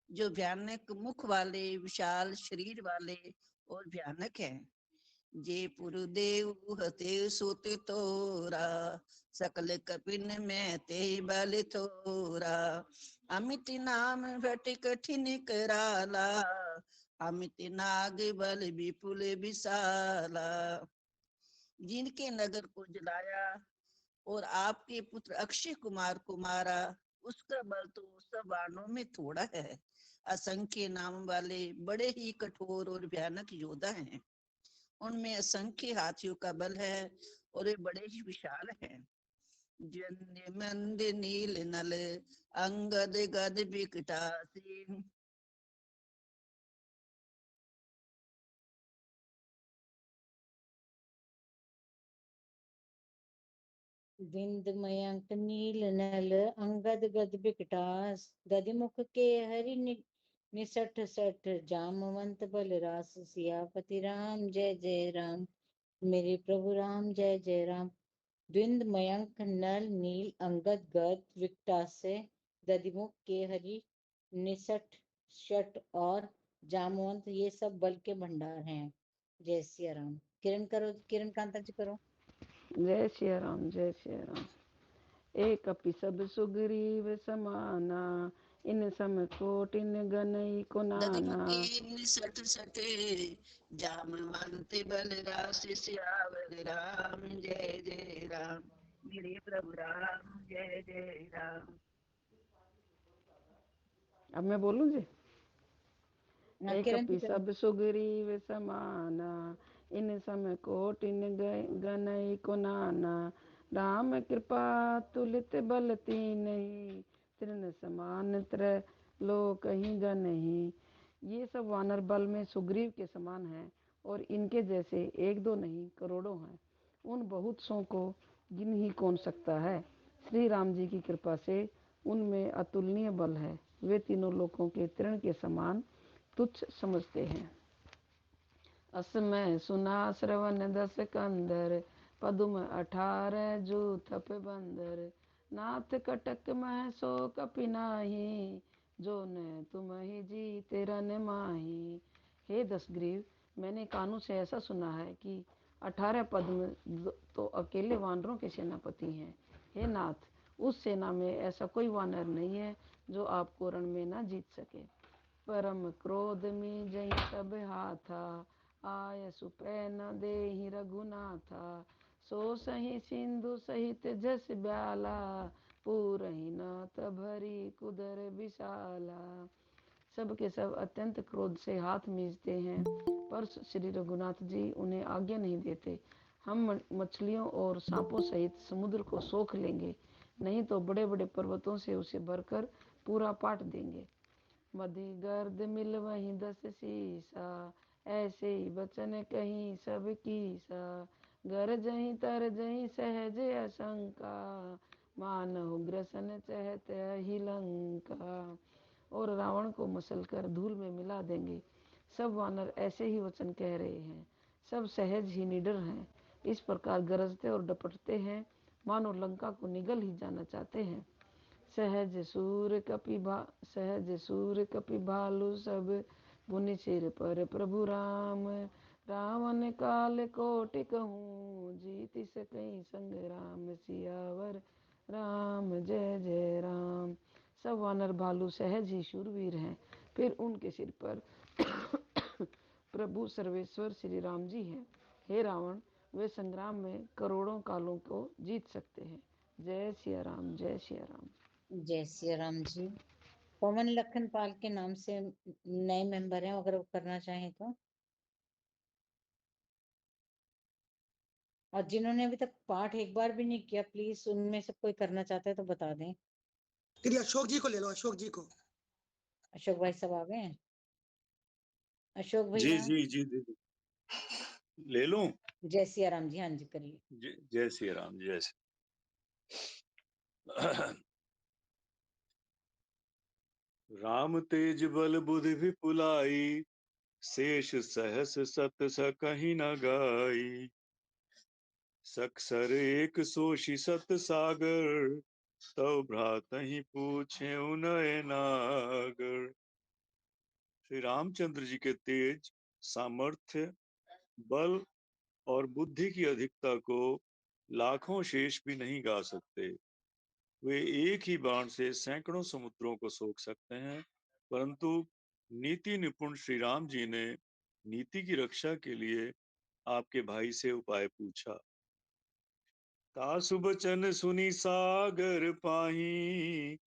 जो भयानक मुख वाले, विशाल शरीर वाले और भयानक है। जे पुरुदेव हते सोते तोरा, सकल कपिन में ते बल थोरा। अमित नाम भट कठिन कराला, अमित नाग बल विपुल विशाला। जिनके नगर को जलाया और आपके पुत्र अक्षय कुमार को मारा, उसका बल तो सब वानरों में थोड़ा है। असंख्य नाम वाले बड़े ही कठोर और भयानक योद्धा हैं, उनमें असंख्य हाथियों का बल है और वे बड़े ही विशाल हैं। जन्य मंद नील नल, अंगद गद बिकटासीन। बिंद मयंक नील नल, अंगद गद बिकटास। गदिमुख के हरि निसठ सठ, जामवंत बल रास। सियापति राम जय जय राम, मेरे प्रभु राम जय जय राम। द्विंद मयंक नल नील अंगद गद विकटासे, गदिमुख के हरि निसठ शट और जामवंत, ये सब बल के भंडार हैं। जय सिया राम। किरण करो, किरण कांता जी करो। जय श्री राम जय श्री राम। एक कपि सब सुग्रीव समाना, इन सम कोटिन गनई को नाना। दधिमुखी निसठ सटे जामवंत बलरास सियावर राम जय जय राम। मेरे प्रभु राम जय जय राम। अब मैं बोलूं जी। हाँ, एक किरण जी अपि करो। सब सुग्रीव समाना, इन सम कोटिन गनई को नाना। राम कृपा तुलित बल तीनहि, तृण समान त्रय लोक ही गनहि। ये सब वानर बल में सुग्रीव के समान हैं और इनके जैसे एक दो नहीं करोड़ों हैं। उन बहुत सौ को गिन ही कौन सकता है। श्री राम जी की कृपा से उनमें अतुलनीय बल है। वे तीनों लोकों के तृण के समान तुच्छ समझते हैं। असमय सुना श्रवण दस कंदर, पदुम 18 जू थप बंदर। नाथ कटक मह सो कपि नाही, जो न तुम ही जी तेरा न माही। हे दशग्रीव, मैंने कानों से ऐसा सुना है कि 18 पद्म तो अकेले वानरों के सेनापति हैं। हे नाथ, उस सेना में ऐसा कोई वानर नहीं है जो आपको रण में न जीत सके। परम क्रोध में जय सब हाथा, आय सुपै न देहि रघुनाथा। सो सही सिंधु सहित जस ब्याला, पूरहि नाथ भरी कुदर विशाला। सब के सब अत्यंत क्रोध से हाथ मींचते हैं, पर श्री रघुनाथ जी उन्हें आज्ञा नहीं देते। हम मछलियों और सांपों सहित समुद्र को सोख लेंगे, नहीं तो बड़े बड़े पर्वतों से उसे भरकर पूरा पाट देंगे। मधि गर्द मिल वहीं 10 सीसा, ऐसे ही बचन कहीं सब कीसा। गरजहीं तरजहीं सहज आशंका, मानहु ग्रसन चहत अहि लंका। और रावण को मसल कर धूल में मिला देंगे। सब वानर ऐसे ही वचन कह रहे हैं। सब सहज ही निडर हैं, इस प्रकार गरजते और डपटते हैं मानो लंका को निगल ही जाना चाहते हैं। सहज सूर कपि भालू सब, पुनि सिर पर प्रभु राम। रावण काल कोटि कहूँ, जीति सकई संग्राम सियावर राम जय जय राम। सब वानर भालू सहज ही शूरवीर हैं। फिर उनके सिर पर प्रभु सर्वेश्वर श्री राम जी हैं। हे रावण, वे संग्राम में करोड़ों कालों को जीत सकते हैं। जय सिया राम, जय सिया राम। जय श्री राम जी। पवन लखन पाल के नाम से नए मेंबर हैं, अगर वो करना चाहें तो। और जिन्होंने अभी तक पाठ एक बार भी नहीं किया, प्लीज उनमें से कोई करना चाहता है तो बता दें। दीदी अशोक जी को ले लो, अशोक जी को। अशोक भाई सब आ गए हैं? अशोक जी भैया। जी जी दीदी, ले लूं? जय सिया राम जी, हाँ जी करिए। जय श्री राम, जय श्री। राम तेज बल बुद्धि विपुलाई, शेष सहस सत सकहि न गाई। सकसर एक सोषि सत सागर, तव भ्रातहि पूछे नय नागर। श्री रामचंद्र जी के तेज, सामर्थ्य, बल और बुद्धि की अधिकता को लाखों शेष भी नहीं गा सकते। वे एक ही बाण से सैकड़ों समुद्रों को सोख सकते हैं, परंतु नीति निपुण श्री राम जी ने नीति की रक्षा के लिए आपके भाई से उपाय पूछा। तासु बचन सुनी सागर पाही,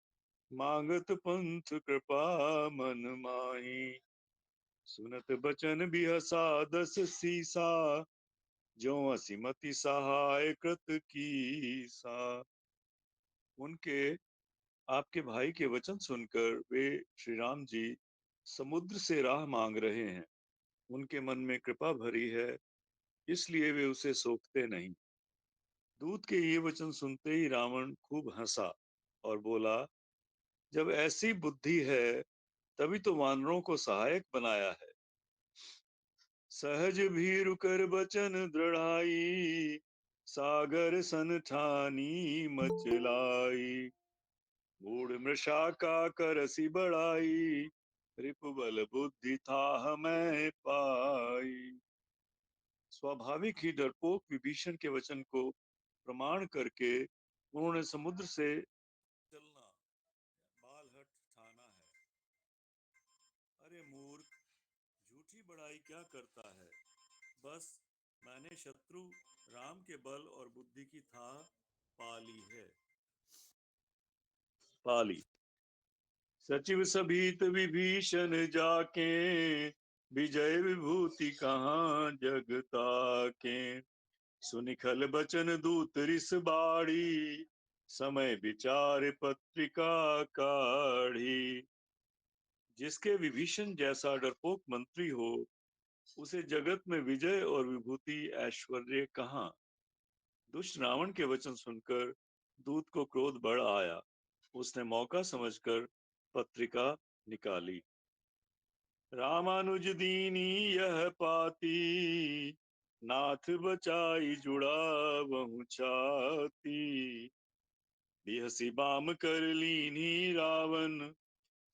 मांगत पंथ कृपा मन माही। सुनत बचन बिहसा 10 सीसा, जो असिमति सहाय कृत कीसा। उनके आपके भाई के वचन सुनकर वे श्री राम जी समुद्र से राह मांग रहे हैं। उनके मन में कृपा भरी है, इसलिए वे उसे सोखते नहीं। दूत के ये वचन सुनते ही रावण खूब हंसा और बोला, जब ऐसी बुद्धि है तभी तो वानरों को सहायक बनाया है। सहज भीरु कर बचन दृढ़ाई, सागर सन ठानी मचलाई। मूढ़ मृषा का करसी बढ़ाई, रिपु बल बुद्धि था हमें पाई। स्वाभाविक ही डरपोक विभीषण के वचन को प्रमाण करके उन्होंने समुद्र से चलना बालहट ठाना है। क्या करता है। बस मैंने शत्रु राम के बल और बुद्धि की था पाली है। पाली। सचिव सभीत विभीषण जाके, विजय विभूति कहाँ जगता के। सुनिखल बचन दूत रिस बाड़ी, समय विचार पत्रिका काढ़ी। जिसके विभीषण जैसा डरपोक मंत्री हो, उसे जगत में विजय और विभूति ऐश्वर्य कहाँ। दुष्ट रावण के वचन सुनकर दूत को क्रोध बढ़ आया। उसने मौका समझकर पत्रिका निकाली। रामानुज दीनी यह पाती, नाथ बचाई जुड़ा बहु छाती। बिहसी बाम कर लीनी रावण,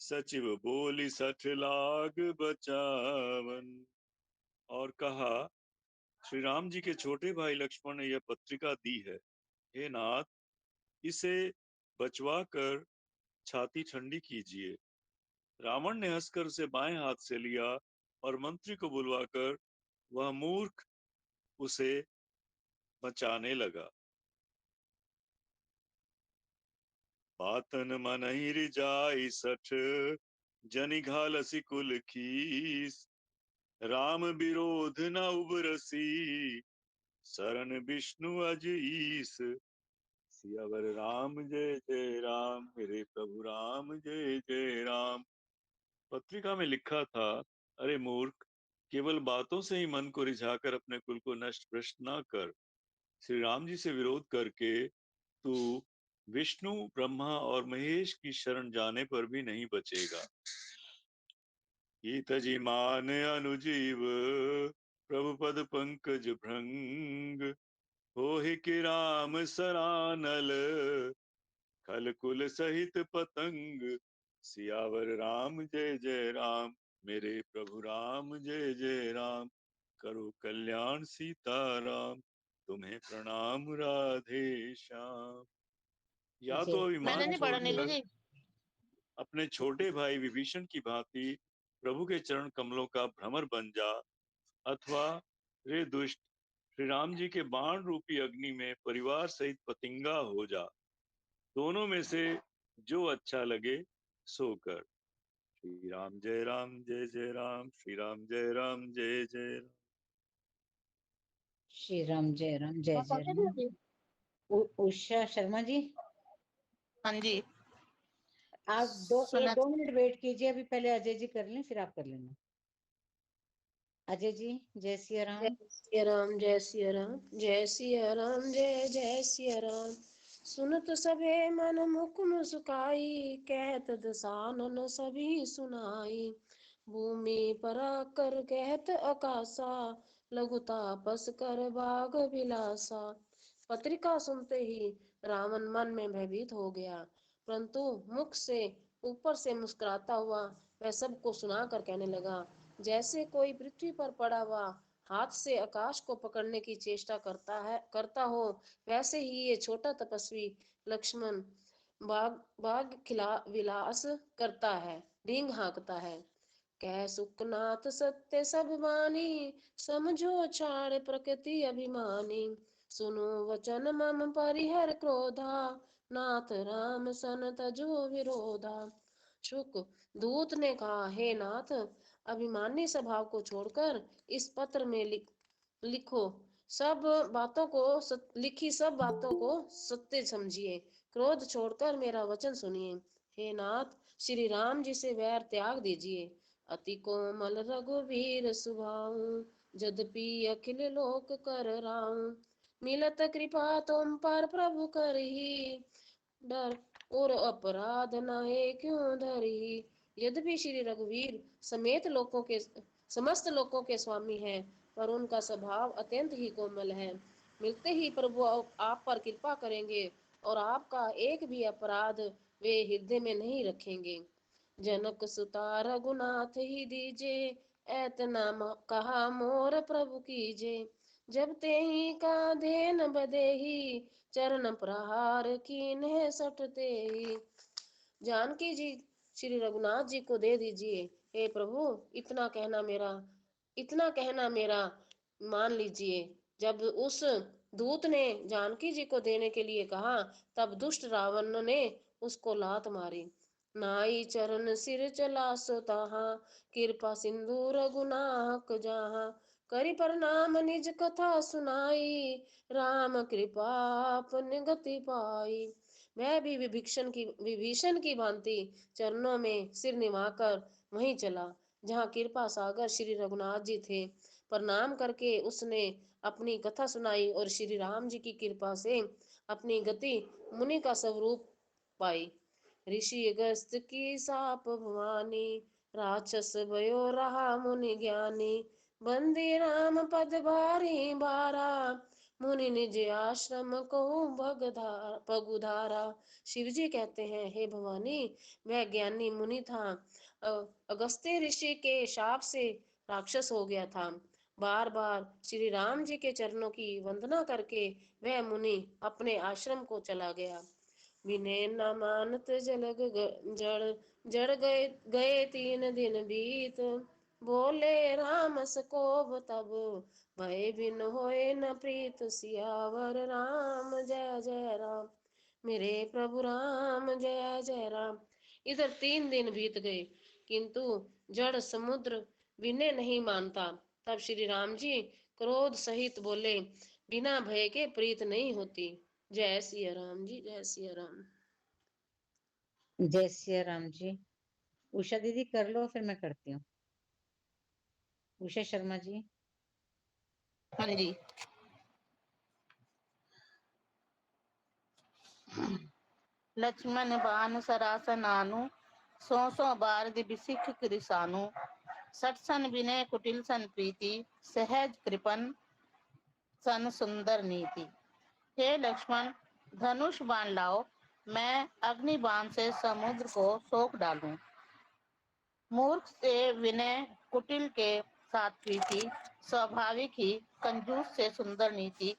सचिव बोली 60 लाख बचावन। और कहा, श्री राम जी के छोटे भाई लक्ष्मण ने यह पत्रिका दी है। हे नाथ, इसे बचवा कर छाती ठंडी कीजिए। रावण ने हंसकर उसे बाएं हाथ से लिया और मंत्री को बुलवाकर वह मूर्ख उसे बचाने लगा। बातन मनहि रिजाई 60, जनि घालसी कुल खीस। राम विरोध न उबरसी, शरण विष्णु अज ईस। सियावर राम जय जय राम, मेरे प्रभु राम जय जय राम। पत्रिका में लिखा था, अरे मूर्ख, केवल बातों से ही मन को रिझाकर अपने कुल को नष्ट भ्रष्ट न कर। श्री राम जी से विरोध करके तू विष्णु, ब्रह्मा और महेश की शरण जाने पर भी नहीं बचेगा। तजी मान अनुजीव, प्रभु पद पंकज भृंग। होहि कि राम सरानल, खल कुल सहित पतंग। सियावर राम जय जय राम, मेरे प्रभु राम जय जय राम। करो कल्याण सीताराम, तुम्हें प्रणाम राधे श्याम। या तो अभिमान छोड़कर अपने छोटे भाई विभीषण की भांति प्रभु के चरण कमलों का भ्रमर बन जा, अथवा रे दुष्ट, श्री राम जी के बाण रूपी अग्नि में परिवार सहित पतिंगा हो जा। दोनों में से जो अच्छा लगे सो कर। श्री राम जय जय राम, श्री राम जय जय राम। श्री राम जय राम। उषा शर्मा जी, हाँ जी, आप 2 मिनट वेट कीजिए, अभी पहले अजय जी कर लें, फिर आप कर लेना। अजय जी, जय सिया राम। जय सिया राम, जय सिया राम, जय सिया राम, जय जय सिया राम। सुनत सभे मन मुख मुस्काई, कहत दसानन सभी सुनाई। भूमि परा कर कहत आकाशा, लघु तापस कर बाग विलासा। पत्रिका सुनते ही रावण मन में भयभीत हो गया, परंतु मुख से ऊपर से मुस्कुराता हुआ वह सबको सुनाकर कहने लगा, जैसे कोई पृथ्वी पर पड़ा हुआ हाथ से आकाश को पकड़ने की चेष्टा करता हो, वैसे ही ये छोटा तपस्वी लक्ष्मण बाग खिला विलास करता है, डींग हाँकता है। कह सुखनाथ सत्य सब वाणी, समझो छाड़ प्रकृति अभिमानी। सुनो वचन मम परिहर क्रोधा, नाथ राम सन तजो विरोधा। शुक दूत ने कहा, हे नाथ, अभिमानी स्वभाव को छोड़कर इस पत्र में लिखी सब बातों को सत्य समझिए। क्रोध छोड़कर मेरा वचन सुनिए। हे नाथ, श्री राम जी से वैर त्याग दीजिए। अति कोमल रघुवीर सुभाऊ, यद्यपि अखिल लोक कर राऊ। मिलत कृपा तुम पर प्रभु करही, डर और अपराध नहे क्यों धरी। यद्यपि श्री रघुवीर समस्त लोकों के स्वामी हैं, पर उनका स्वभाव अत्यंत ही कोमल है। मिलते ही प्रभु आप पर कृपा करेंगे और आपका एक भी अपराध वे हृदय में नहीं रखेंगे। जनक सुता रघुनाथ ही दीजे, ऐतना कहा मोर प्रभु कीजे। जब ते ही का धेन बदेही, चरण प्रहार कीन्हे सटते ही। जानकी जी श्री रघुनाथ जी को दे दीजिए। हे प्रभु, इतना कहना मेरा इतना कहना मेरा मान लीजिए। जब उस दूत ने जानकी जी को देने के लिए कहा, तब दुष्ट रावण ने उसको लात मारी। नाई चरण सिर चला सो ताहा, कृपा सिंधु रघुनाहक जाहा। करि प्रणाम निज कथा सुनाई, राम कृपा आपन गति पाई। मैं भी विभीषण की भांति चरणों में सिर निभाकर वहीं चला जहाँ कृपा सागर श्री रघुनाथ जी थे। प्रणाम करके उसने अपनी कथा सुनाई और श्री राम जी की कृपा से अपनी गति मुनि का स्वरूप पाई। ऋषि अगस्त की साप भवानी, राक्षस भयो रहा मुनि ज्ञानी। बंदी राम पद भारी बारा, मुनि निज आश्रम को पगुधारा। शिव जी कहते हैं, हे भवानी, मैं ज्ञानी मुनि था, अगस्त्य ऋषि के शाप से राक्षस हो गया था। बार बार श्री राम जी के चरणों की वंदना करके वह मुनि अपने आश्रम को चला गया। विनय न मानत जड़ गए 3 दिन बीत। बोले राम सकोब तब, भय बिन होए न प्रीत। सियावर राम जय जय राम, मेरे प्रभु राम जय जय राम। इधर 3 दिन बीत गए, किंतु जड़ समुद्र विनय नहीं मानता। तब श्री राम जी क्रोध सहित बोले, बिना भय के प्रीत नहीं होती। जय सिया राम जी, जय सिया राम। जय सिया राम जी। उषा दीदी कर लो, फिर मैं करती हूँ। उषा शर्मा जी। हाँ जी। लक्ष्मण बान सरासनानु, सौ बार बिसिख कृसानु। सठ सन विनय कुटिल सन प्रीति, सहज कृपन सन सुंदर नीति। हे लक्ष्मण, धनुष बाण लाओ, मैं अग्नि बाण से समुद्र को सोख डालूं। मूर्ख से विनय कुटिल के साथ प्रीति, स्वाभाविक ही कंजूस से सुंदर नीति,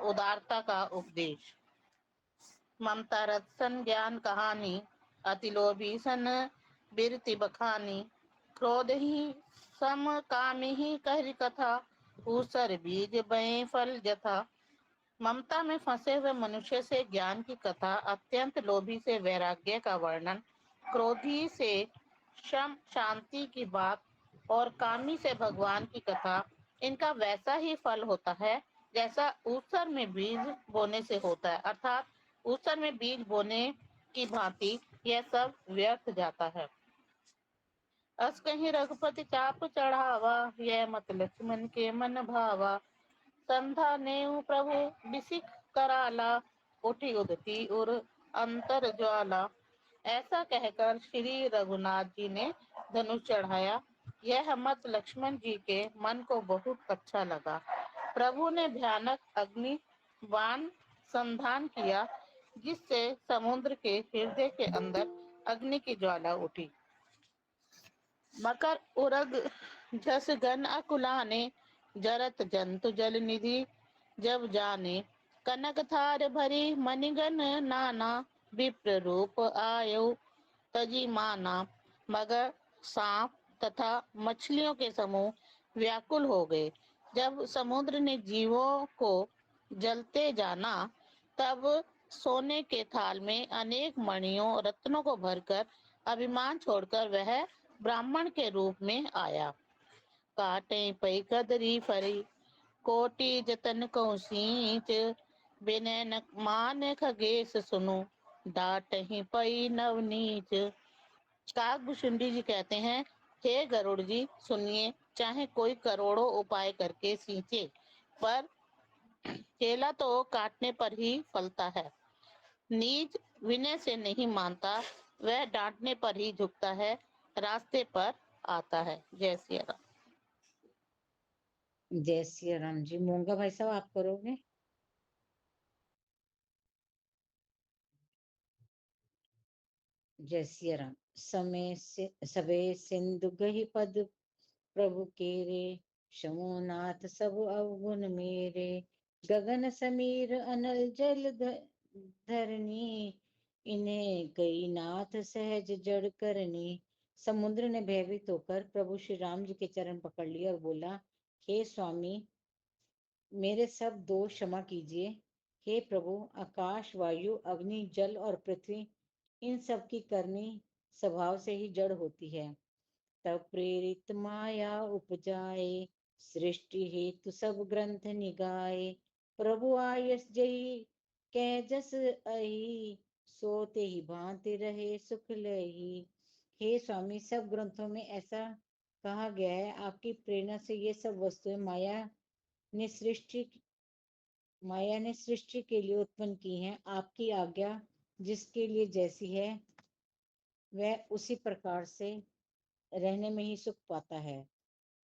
उदारता का उपदेश। ममता रत्सन ज्ञान कहानी, अति लोभी सन बिरति बखानी। क्रोध ही सम काम ही कह कथा, ऊसर बीज बए फल जथा। ममता में फंसे हुए मनुष्य से ज्ञान की कथा, अत्यंत लोभी से वैराग्य का वर्णन, क्रोधी से शम शांति की बात और कामी से भगवान की कथा, इनका वैसा ही फल होता है जैसा ऊसर में बीज बोने से होता है। अर्थात ऊसर में बीज बोने की भांति यह सब व्यर्थ जाता है। अस कहीं रघुपति चाप चढ़ावा, यह मत लक्ष्मण के मन भावा। संधा नेऊ प्रभु बिसिख कराला, उठी उदती उर अंतर ज्वाला। ऐसा कहकर श्री रघुनाथ जी ने धनुष चढ़ाया। यह मत लक्ष्मण जी के मन को बहुत अच्छा लगा। प्रभु ने भयानक अग्नि बाण संधान किया, जिससे समुद्र के हृदय के अंदर अग्नि की ज्वाला उठी। मकर उरग झस गन अकुलाने, जरत जंतु जल निधि जब जाने। कनक थार भरी मणिगन नाना, विप्र रूप आयो तजी माना। मगर सांप तथा मछलियों के समूह व्याकुल हो गए। जब समुद्र ने जीवों को जलते जाना, तब सोने के थाल में अनेक मणियों रत्नों को भरकर अभिमान छोड़कर वह ब्राह्मण के रूप में आया। काटे पई कदरी फरी, कोटि जतन को सींच। बिनय न मान खगेश सुनु, डाट ही पई नवनीच। काकभूषुंडी जी कहते हैं, हे गरुड़ जी सुनिए, चाहे कोई करोड़ों उपाय करके सींचे, पर केला तो काटने पर ही फलता है। नीच विनय से नहीं मानता, वह डांटने पर ही झुकता है, रास्ते पर आता है। जय सिया राम। जय सिया राम जी। मूंगा भाई साहब, आप करोगे? जय सिया राम। समय से सबे सिंधु गही पद, प्रभु केरे शमुनाथ सब अवगुण मेरे। गगन समीर अनल जल धरनी, इन्हें कई नाथ सहज जड़ करनी। समुद्र ने भयभीत होकर प्रभु श्री राम जी के चरण पकड़ लिए और बोला, हे स्वामी, मेरे सब दोष क्षमा कीजिए। हे प्रभु, आकाश, वायु, अग्नि, जल और पृथ्वी, इन सब की करनी स्वभाव से ही जड़ होती है। तब प्रेरित माया उपजाए, सृष्टि हेतु सब ग्रंथ निगाए। प्रभु आयस जही, कह जस अहि, सोते ही भांति रहे सुख लही। हे स्वामी, सब ग्रंथों में ऐसा कहा गया है, आपकी प्रेरणा से ये सब वस्तुएं ने सृष्टि के लिए उत्पन्न की हैं। आपकी आज्ञा जिसके लिए जैसी है, वह उसी प्रकार से रहने में ही सुख पाता है।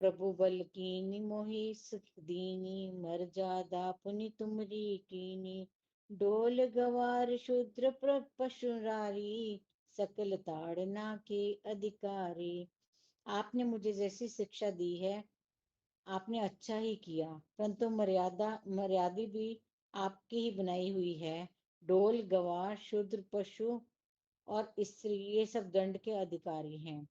प्रभु बल कीनी मोहि सुख दीनी, मर जादा पुनि तुमरी कीनी। डोल गवार शूद्र पशुरारी, सकल ताड़ना के अधिकारी। आपने मुझे जैसी शिक्षा दी है, आपने अच्छा ही किया, परंतु मर्यादा भी आपकी ही बनाई हुई है। डोल, गवार, शूद्र, पशु और स्त्री, ये सब दंड के अधिकारी हैं।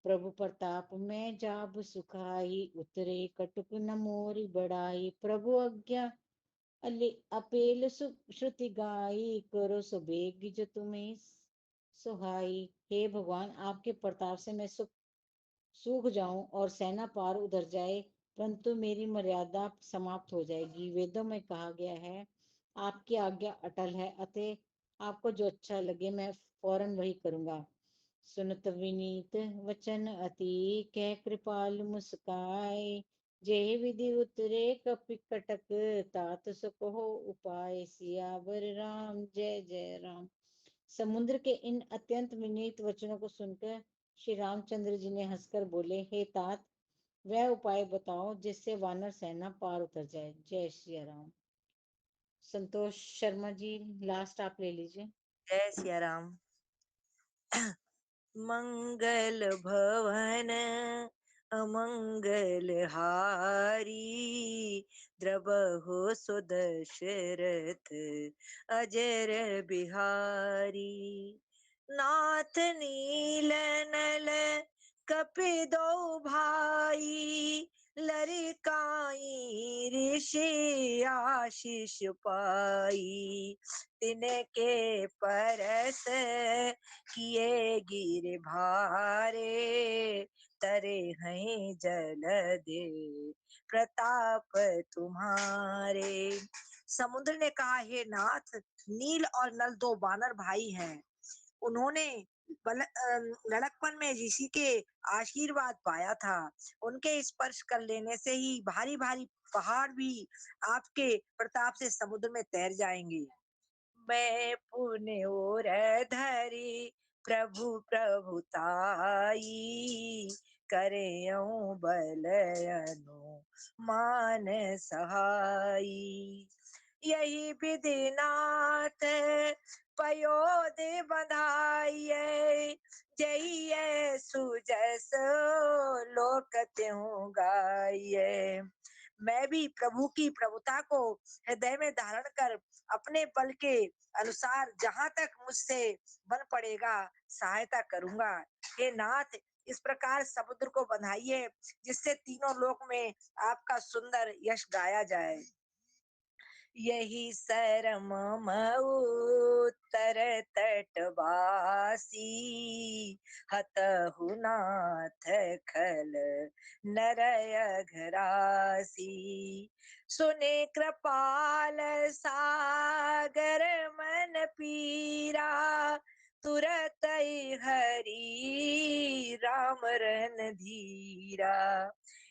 प्रभु प्रताप में जाब सुखाई, उतरे कटुक न मोरी बढ़ाई। प्रभु आज्ञा अपेल श्रुति गाई, करो सो बेग जो तुम्हें सुहाई। हे भगवान, आपके प्रताप से मैं सूख जाऊं और सेना पार उधर जाए, परंतु मेरी मर्यादा समाप्त हो जाएगी। वेदों में कहा गया है, आपकी आज्ञा अटल है, अतः आपको जो अच्छा लगे मैं फौरन वही करूंगा। सुनत विनीत वचन अति, कह कृपाल मुस्काए। जय विधि उतरे कपि कटक, तात सको उपाय। सियावर राम, जय जय राम। समुद्र के इन अत्यंत विनीत वचनों को सुनकर श्री रामचंद्र जी ने हंसकर बोले, हे तात, वह उपाय बताओ जिससे वानर सेना पार उतर जाए। जय श्री राम। संतोष शर्मा जी, लास्ट आप ले लीजिए। जय सिया राम। मंगल भवन अमंगल हारी, द्रबहु सुदशरथ अजर बिहारी। नाथ नील नल कपिदो भाई, लरिकाई ऋषि आशीष पाई। तिनके परस किए गिर भारे, तरे हैं जल दे प्रताप तुम्हारे। समुद्र ने कहा, हे नाथ, नील और नल दो वानर भाई हैं। उन्होंने लड़कपन में ऋषि के आशीर्वाद पाया था। उनके स्पर्श कर लेने से ही भारी भारी पहाड़ भी आपके प्रताप से समुद्र में तैर जाएंगे। मैं पुण्य और धरी प्रभु प्रभुताई, करे बल मान सहाई। यही विधि नाथ पयोदे बधाइए, जइए सुजस लोक त्यों गाइए। मैं भी प्रभु की प्रभुता को हृदय में धारण कर अपने बल के अनुसार जहां तक मुझसे बन पड़ेगा सहायता करूंगा। हे नाथ, इस प्रकार समुद्र को बंधाइए जिससे तीनों लोक में आपका सुंदर यश गाया जाए। यही शरम उत्तर तटवासी, हतहु नाथ खल नरय घरासी। सुने कृपाल सागर मन पीरा, तुरत हरि राम रन धीरा।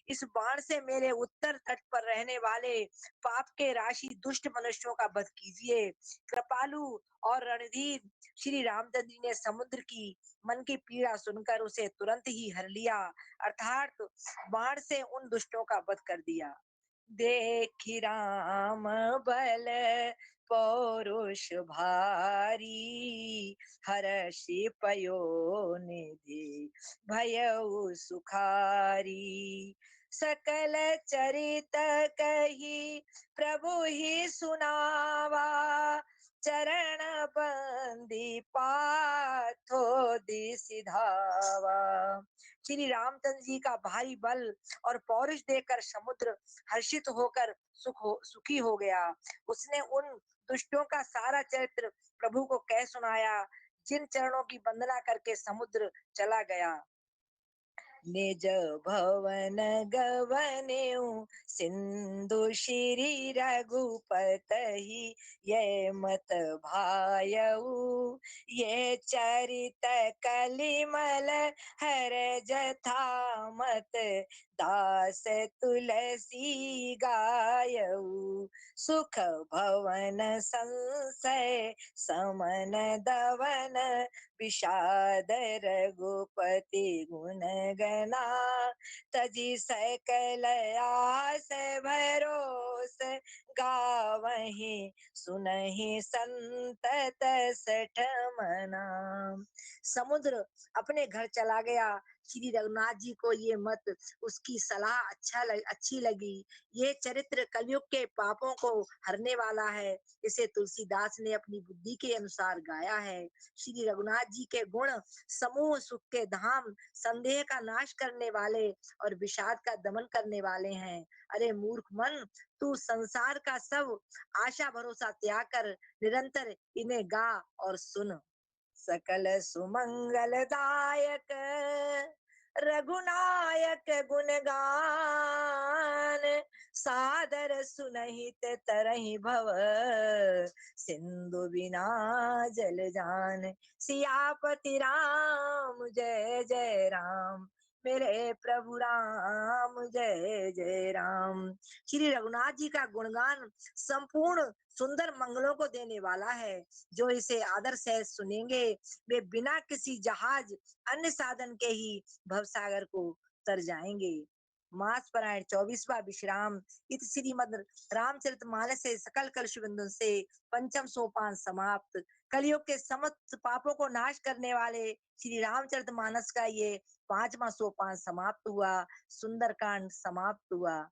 इस बाण से मेरे उत्तर तट पर रहने वाले पाप के राशि दुष्ट मनुष्यों का वध कीजिए। कृपालु और रणधीर श्री रामचंद्र जी ने समुद्र की मन की पीड़ा सुनकर उसे तुरंत ही हर लिया, अर्थात बाण से उन दुष्टों का वध कर दिया। देखि राम बल पौरुष भारी, हर्षि पयो निधि भयउ सुखारी। सकल चरित कही प्रभु ही सुनावा, चरण बंदी पाथो दिसि धावा। श्री रामचंद्र जी का भारी बल और पौरुष देखकर समुद्र हर्षित होकर सुखी हो गया। उसने उन दुष्टों का सारा चरित्र प्रभु को कह सुनाया, जिन चरणों की वंदना करके समुद्र चला गया। निज भवन गवन्यु सिंधु श्री रघुपतहि, ये मत भायऊ ये चरित कलिमल हर जथा मत, दास तुलसी गायऊ सुख भवन संशय समन दवन, विषाद रघुपति गुण गना, तजी सकल आस भरोस गावहीं, सुनहि संतत सठ मना। समुद्र अपने घर चला गया। श्री रघुनाथ जी को ये मत उसकी सलाह अच्छी लगी। ये चरित्र कलयुग के पापों को हरने वाला है। इसे तुलसीदास ने अपनी बुद्धि के अनुसार गाया है। श्री रघुनाथ जी के गुण समूह सुख के धाम, संदेह का नाश करने वाले और विषाद का दमन करने वाले हैं। अरे मूर्ख मन, तू संसार का सब आशा भरोसा त्याग कर निरंतर इन्हें गा और सुन। सकल सुमंगलदायक रघुनायक गुणगान, सादर सुनहित तरहि भव सिंधु बिना जल जान। सियापति राम जय जय राम, मेरे प्रभु राम जय जय राम। श्री रघुनाथ जी का गुणगान संपूर्ण सुंदर मंगलों को देने वाला है। जो इसे आदर से सुनेंगे वे बिना किसी जहाज अन्य साधन के ही भवसागर को तर जाएंगे। मास पारायण 24वां विश्राम। इत श्रीमद् रामचरितमानस से सकल कलुष बिंदु से पंचम सोपान समाप्त। कलयुग के समस्त पापों को नाश करने वाले श्री रामचरितमानस का ये 5वां सोपान समाप्त हुआ। सुंदरकांड समाप्त हुआ।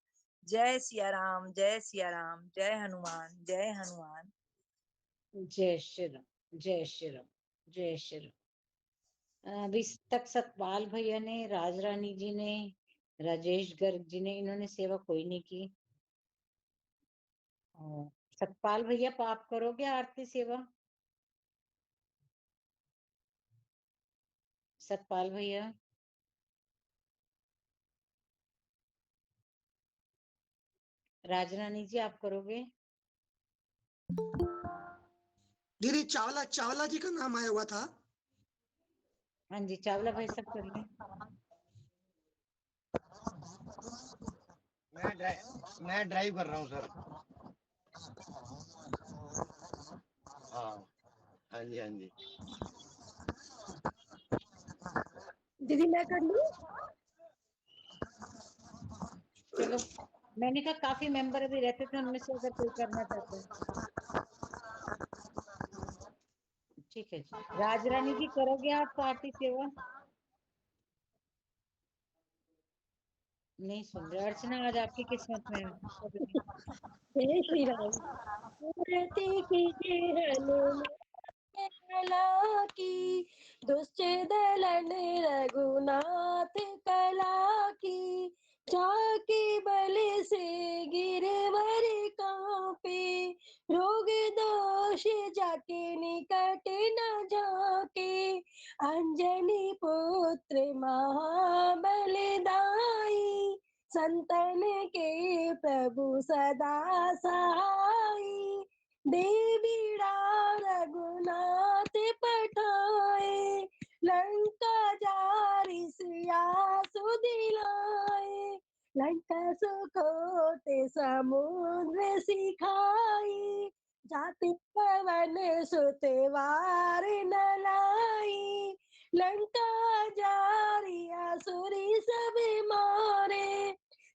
जय सिया राम, जय सिया राम, जय हनुमान, जय हनुमान। जय श्री राम, जय श्री राम, जय श्री राम। अभी तक सतपाल भैया ने, राज रानी जी ने, राजेश गर्ग जी ने, इन्होंने सेवा कोई नहीं की। सतपाल भैया आप करोगे आरती सेवा? सतपाल भैया, राजरानी जी आप करोगे? दीदी चावला चावला जी का नाम आया हुआ था। हाँ जी, चावला भाई सब कर लें। मैं ड्राइव कर रहा हूँ सर। हाँ जी, हाँ जी। दीदी मैं कर लूं? चलो, मैंने कहा काफी मेंबर अभी रहते थे, उनमें से अगर कोई करना चाहते हैं ठीक है जी। राजरानी जी करोगे आप आरती सेवा? नहीं सुन रहे। अर्चना आज आपकी किस्मत में है। जय श्री राम। मूर्ति की जय हनुमान की, दुष्ट दलन रघुनाथ कला की, जाके बल से गिरवर कांपे, रोग दोष जाके निकट न जाके, अंजनी पुत्र महाबलदाई, संतन के प्रभु सदा सहाई, देवीड़ा रघुनाथ पठाए, लंका जारी सिया सुदिलाए, लंका सुखोते समुद्र सिखाई, जाति पवन सुते वार न लाई, लंका जारी असुरी सब मारे,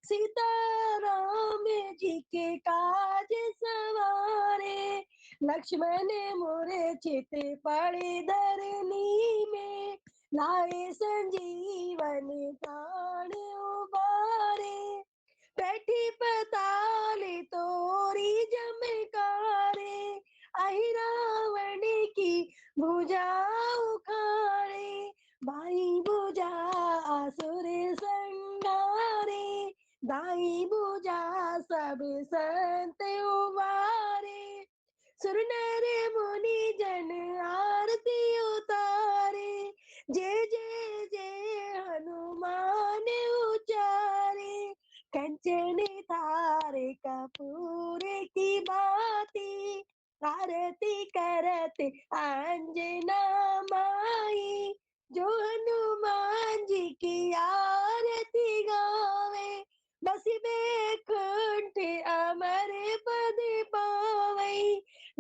सीता राम जी के काज सवारे, लक्ष्मण मोरे चित पड़े धरनी में, लाए संजीवन प्राण उबारे, बैठी पताल तोरी जमकारे, आही रावण की भुजा उखाड़े, बाई भुजा असुर संहारे, दाई भुजा सब संत उबारे, सुर नर मुनि जन आरती उतारे, जय जय जय हनुमान उचारे, कंचन थारे कपूर की बाती, आरती करत अंजना माई, जो हनुमान जी की आरती गावे, बसी बैकुंठ अमर पद पावई,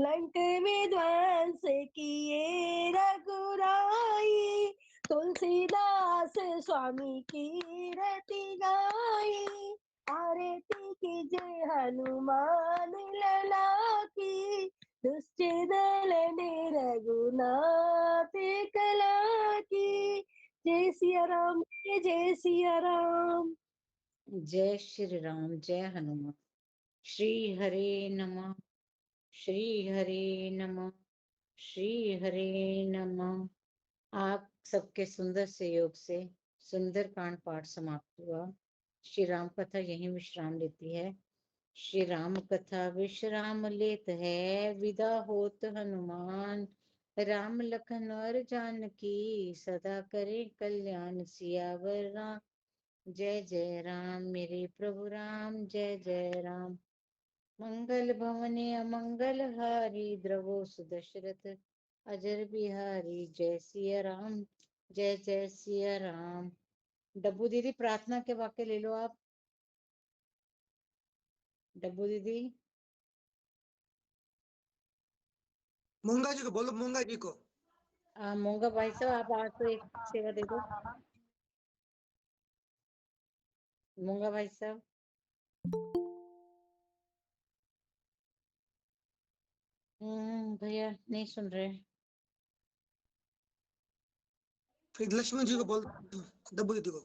लंक में ध्वंस किए रघुराई, तुलसीदास स्वामी की रति गाई, आरती कीजिए हनुमान लला की, दुष्ट दल ने रघुनाथ कला की। जय सिया राम, जय सिया राम। जय श्री राम, जय हनुमान। श्री हरे नमः, श्री हरे नमः, श्री हरे नमः। आप सबके सुंदर सहयोग से सुंदर कांड पाठ समाप्त हुआ। श्री राम कथा यहीं विश्राम लेती है। श्री राम कथा विश्राम लेत है, विदा होत हनुमान, राम लखन और जानकी, सदा करे कल्याण सियावर राम। जय जय राम मेरे प्रभु राम, जय जय राम। मंगल भवने अमंगल हारी, द्रवो सुदशरथ अजर बिहारी। जय सिया राम, जय जय सिया राम। डब्बू दीदी प्रार्थना के वाक्य ले लो आप। डब्बू दीदी। मूंगा जी को बोलो, मूंगा जी को। मोंगा भाई साहब आप आज तो एक सेवा दे दो। मोंगा भाई साहब। भैया नहीं सुन रहे। फिर लक्ष्मण जी को बोल दो, डब्बू दीदी को।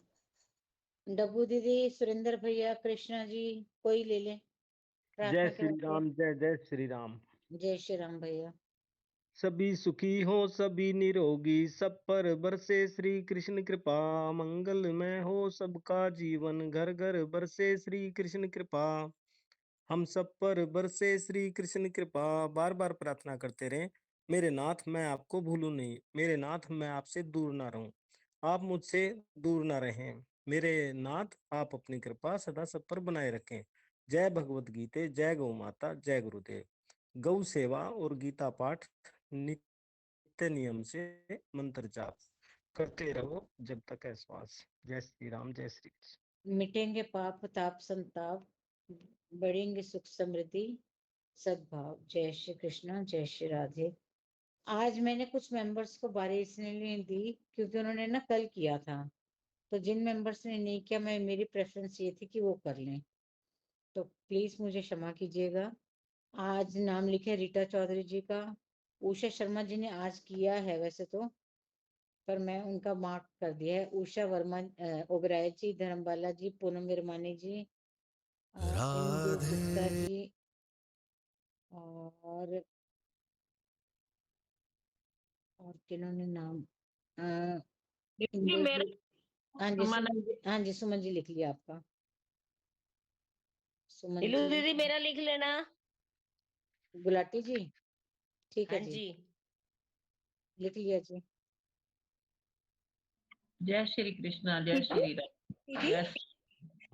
डब्बू दीदी, सुरेंद्र भैया, कृष्णा जी, कोई ले ले। जय प्रार्थना के श्री वाक्य। राम, जय जय श्री राम। जय श्री राम भैया। सभी सुखी हो, सभी निरोगी, सब पर बरसे श्री कृष्ण कृपा, मंगलमय हो सबका जीवन, घर घर बरसे श्री कृष्ण कृपा। हम सब पर बरसे श्री कृष्ण कृपा। बार बार प्रार्थना करते रहें, मेरे नाथ मैं आपको भूलूं नहीं, मेरे नाथ मैं आपसे दूर ना रहूं, आप मुझसे दूर ना रहें। मेरे नाथ आप अपनी कृपा सदा सब पर बनाए रखें। जय भगवत गीते, जय गौ माता, जय गुरुदेव। गौ सेवा और गीता पाठ नित्य नियम से मंत्र जाप करते रहो जब तक है श्वास। जय श्री राम, जय श्री कृष्ण। मिटेंगे पाप ताप संताप, बढ़ेंगे सुख समृद्धि सद्भाव। जय श्री कृष्ण, जय श्री राधे। आज मैंने कुछ मेंबर्स को बारी इसलिए दी क्योंकि उन्होंने ना कल किया था, तो जिन मेंबर्स ने नहीं किया, मेरी प्रेफरेंस ये थी कि वो कर लें, तो प्लीज मुझे क्षमा कीजिएगा। आज नाम लिखे रीटा चौधरी जी का। उषा शर्मा जी ने आज किया है वैसे तो, पर मैं उनका मार्क कर दिया है। उषा वर्मा, ओबराय जी, धर्मबाला जी, पूनम विरमानी जी, इंदु गुप्ता जी, और किन्होंने नाम इंदु मेरा जी। हाँ जी सुमन जी, हाँ जी सुमन जी लिख लिया आपका। सुमन नीलू जी, दीदी मेरा लिख लेना। गुलाटी जी, ठीक है हाँ जी, जी। लिख लिया जी। जय श्री कृष्णा, जय दीदी श्री राम। दीदी जय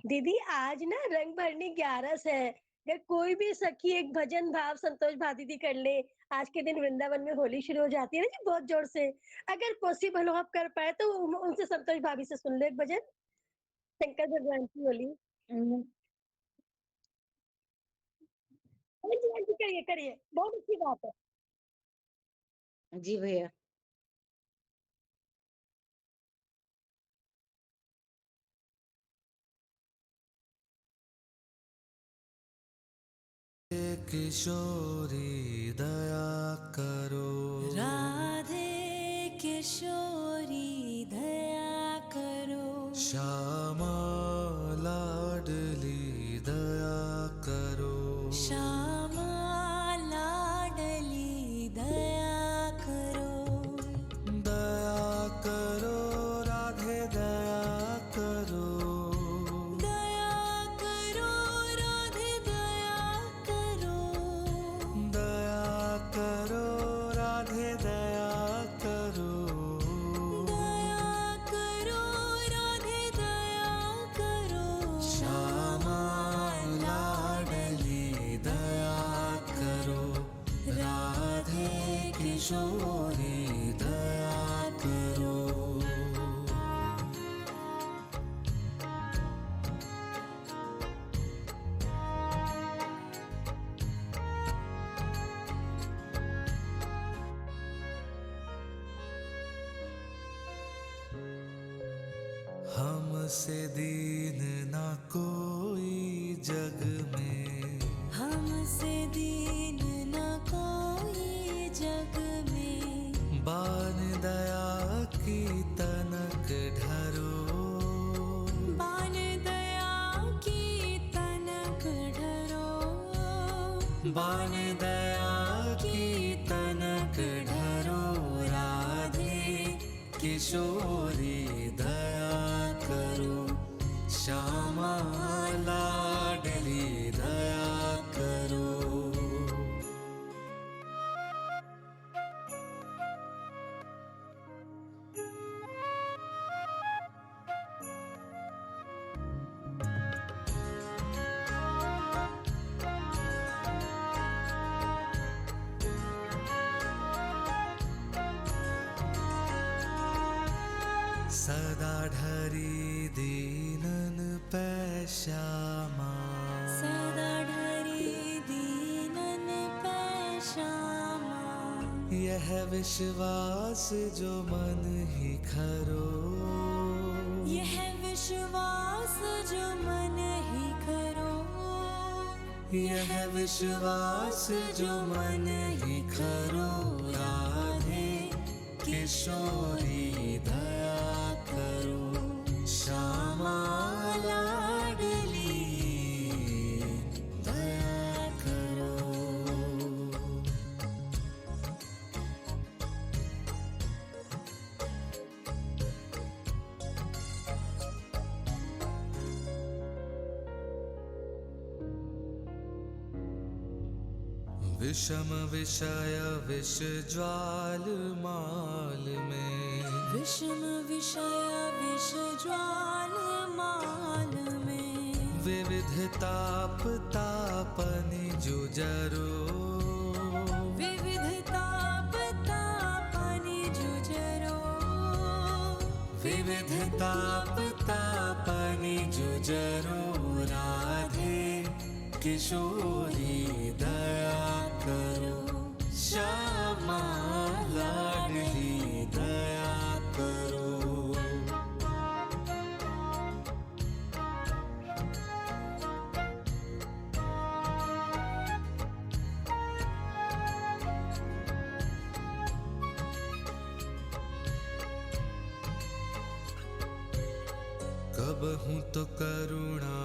दीदी आज ना रंग भरनी 11 है। अगर कोई भी सखी एक भजन भाव संतोष भा दीदी कर ले। आज के दिन वृंदावन में होली शुरू हो जाती है ना जी, बहुत जोर से। अगर पॉसिबल हो आप कर पाए तो उनसे संतोष भाभी से सुन लो एक भजन, शंकर भगवान की होली। हाँ जी हाँ जी, करिए करिए, बहुत अच्छी बात है। जी भैया। किशोरी दया करो, राधे किशोरी दया करो, श्यामा लाडली दया करो, श्यामा लाडली किशोरी दया करो। हमसे दीन ना कोई जग में, हमसे दीन न कोई जग में। बान दया की तनक ढरो, बान दया की तनक ढरो, बान दया की तनक ढरो। राधे किशोरी दया करो, श्यामा लाडली दया करो। सदा ढरी दीनन पे श्यामा, सदा ढरी दीनन पे श्यामा। यह विश्वास जो मन ही खरो, यह विश्वास जो मन ही करो, यह विश्वास जो मन ही खरो। राधे किशोरी दया करो, श्यामा लाडली दया करो। विषम विषय विष ज्वाल माल में, विषम विषय विष ज्वाल माल में। विविध ताप तापनि जुजरो, विविध ताप तापनि जुजरो, विविध ताप तापनि जुजरो। राधे किशोरी दया करो, श्यामा लाडली दया करो। कब हूँ तो करुणा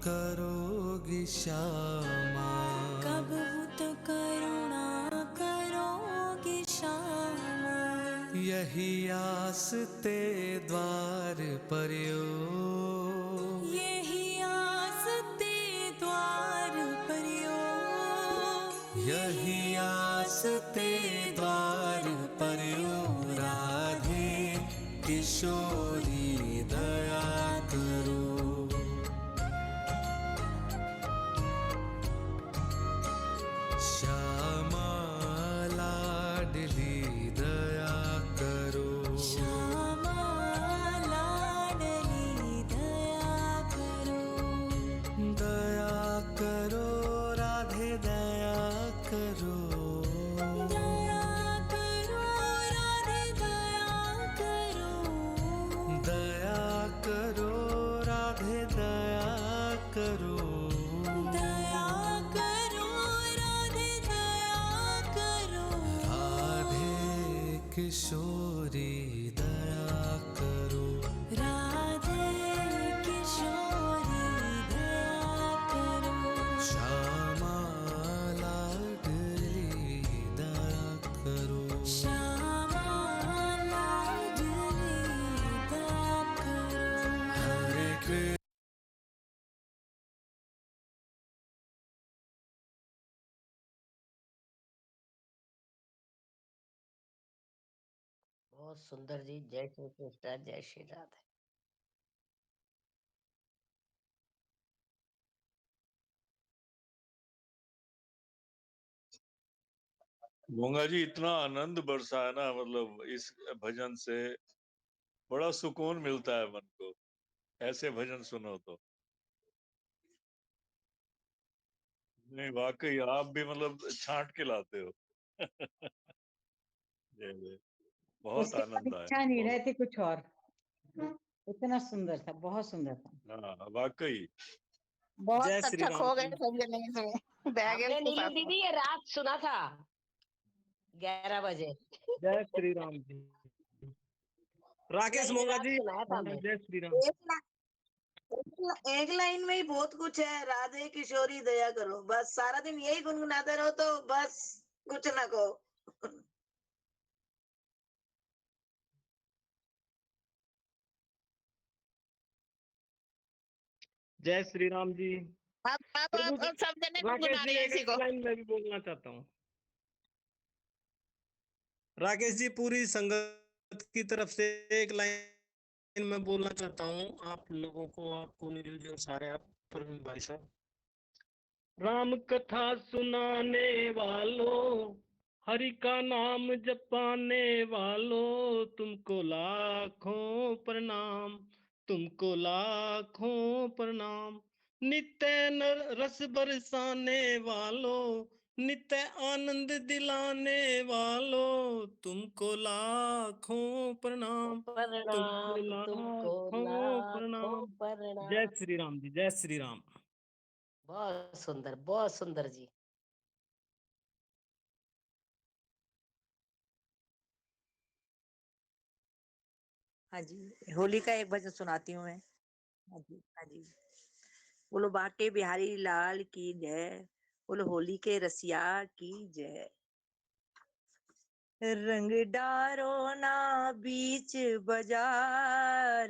करोगी श्यामा, कब हूँ तो करुणा करोगी श्यामा। यही आस ते द्वार पर्यो, यही आस ते द्वार पर्यो, यही आस ते द्वार पर्यो। राधे किशोरी दया करो, श्यामा लाडली दया करो। श्यामा लाडली दया करो, दया करो राधे दया करो, दया करो राधे दया करो, दया करो राधे दया करो। दया करो राधे दया करो। राधे किशोरी दया करो, राधे किशोरी दया करो, श्यामा लाडली दया करो। श्यामा लाडली दया करो। हरे कृष्ण। बहुत सुंदर जी। जय श्री कृष्ण, जय श्री राधे। गंगा जी इतना आनंद बरसा है ना, मतलब इस भजन से बड़ा सुकून मिलता है मन को, ऐसे भजन सुनो तो। नहीं वाकई आप भी मतलब छांट के लाते हो। जी, बहुत उसके बाद आनंद आया, इच्छा नहीं बहुत। रहती कुछ और। इतना सुंदर था, बहुत सुंदर था। हाँ वाकई। जय बहुत श्री अच्छा राम खो जी। गए सब जने इसमें बैगेल हमने के नीलम साथ साथ। दीदी ये रात सुना था 11 बजे। जय श्री राम जी। राकेश नहीं मोंगा रात जी। सुनाया था हाँ, हमने। जय श्री राम। एक लाइन में ही बहुत कुछ है। राधे किशोरी दया करो, बस सारा दिन यही गुनगुनाते रहो तो बस कुछ ना कहो। जय श्री राम जी। प्रभु अब जी, सब जने राकेश गुनगुना जी रहे हैं एक इसी को। लाइन मैं भी बोलना चाहता हूँ। राकेश जी, पूरी संगत की तरफ से एक लाइन मैं बोलना चाहता हूँ आप लोगों को, आपको नील जी और सारे आप प्रवीण भाई साहब। राम कथा सुनाने वालों, हरि का नाम जपाने वालों, तुमको लाखों प्रणाम, तुमको लाखों प्रणाम। नित्य नर रस बरसाने वालों, नित्य आनंद दिलाने वालों, तुमको लाखों प्रणाम, तुमको प्रणाम तुमको लाखों लाखों प्रणाम। जय प्रणाम। श्री राम जी, जय श्री राम। बहुत सुंदर जी। हाँ जी, होली का एक भजन सुनाती हूँ मैं। हाँ जी, हाँ जी। बोलो बांके बिहारी लाल की जय, बोलो होली के रसिया की जय। रंग डारो ना बीच बाजार,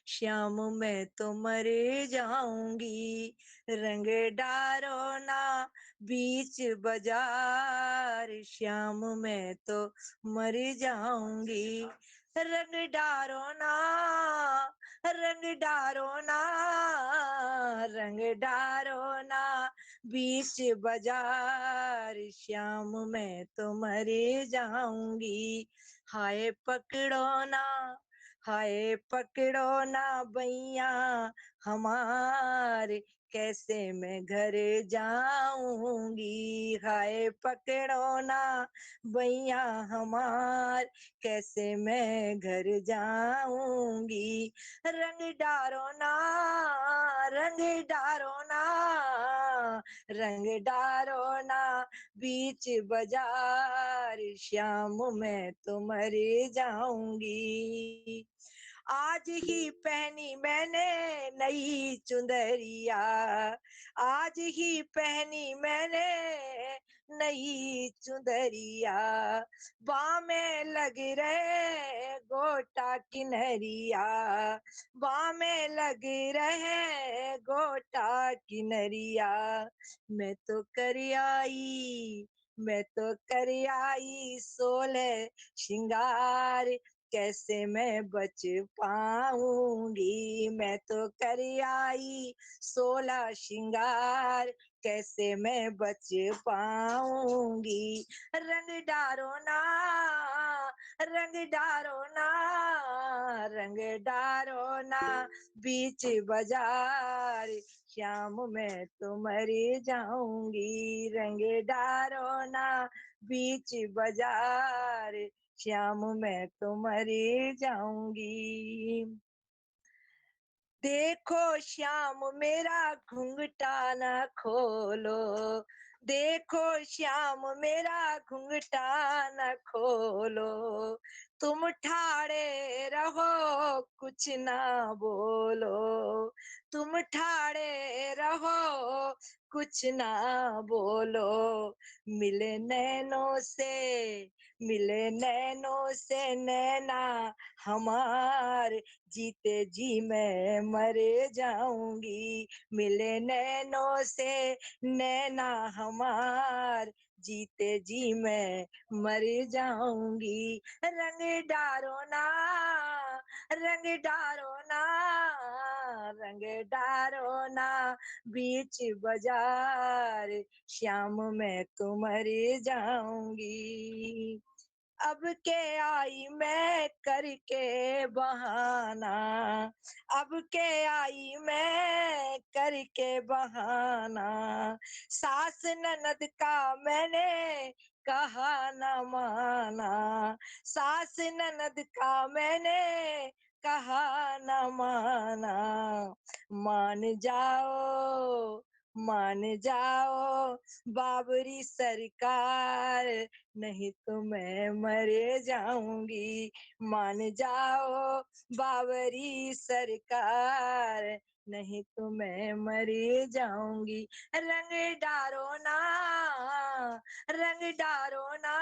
श्याम मैं तो मर जाऊंगी। रंग डारो ना बीच बाजार, श्याम मैं तो मर जाऊंगी। रंग डारो ना, रंग डारो ना, रंग डारो ना बीच बाजार, श्याम मैं तो मर जाऊंगी। हाय पकड़ो ना, हाय पकड़ो ना भैया हमारे, कैसे मैं घर जाऊंगी। हाय पकड़ो ना भैया हमार, कैसे मैं घर जाऊंगी। रंग डारो ना, रंग डारो ना, रंग डारो ना बीच बाजार, श्याम मैं तो मर जाऊंगी। आज ही पहनी मैंने नई चुंदरिया, आज ही पहनी मैंने नई चुंदरिया, बाँ में लग रहे गोटा किनरिया, बाँ में लग रहे गोटा किनरिया। मैं तो कर आई, मैं तो कर आई 16 श्रृंगार, कैसे मैं बच पाऊंगी। मैं तो कर आई 16 श्रृंगार, कैसे मैं बच पाऊंगी। रंग डारो ना, रंग डारो ना, रंग डारो ना बीच बाजार, श्याम मैं तो मर जाऊंगी। रंग डारो ना बीच बाजार, श्याम मैं तो मर जाऊंगी। देखो श्याम मेरा घुंघटा न खोलो, देखो श्याम मेरा घुंघटा न खोलो, तुम ठाड़े रहो कुछ ना बोलो, तुम ठाड़े रहो कुछ ना बोलो। मिले नैनों से, मिले नैनों से नैना हमार, जीते जी मैं मर जाऊंगी। मिले नैनों से नैना हमार, जीते जी मैं मर जाऊंगी। रंग डारो ना, रंग डारो ना, रंग डारो ना बीच बाजार, श्याम मैं तो मर जाऊंगी। अब के आई मैं करके बहाना, अब के आई मैं करके बहाना, सास ननद का मैंने कहा न माना, सास ननद का मैंने कहा न माना। मान जाओ, मान जाओ बाबरी सरकार, नहीं तो मैं मर जाऊंगी। मान जाओ बाबरी सरकार, नहीं तो मैं मर जाऊंगी। रंग डारो ना, रंग डारो ना,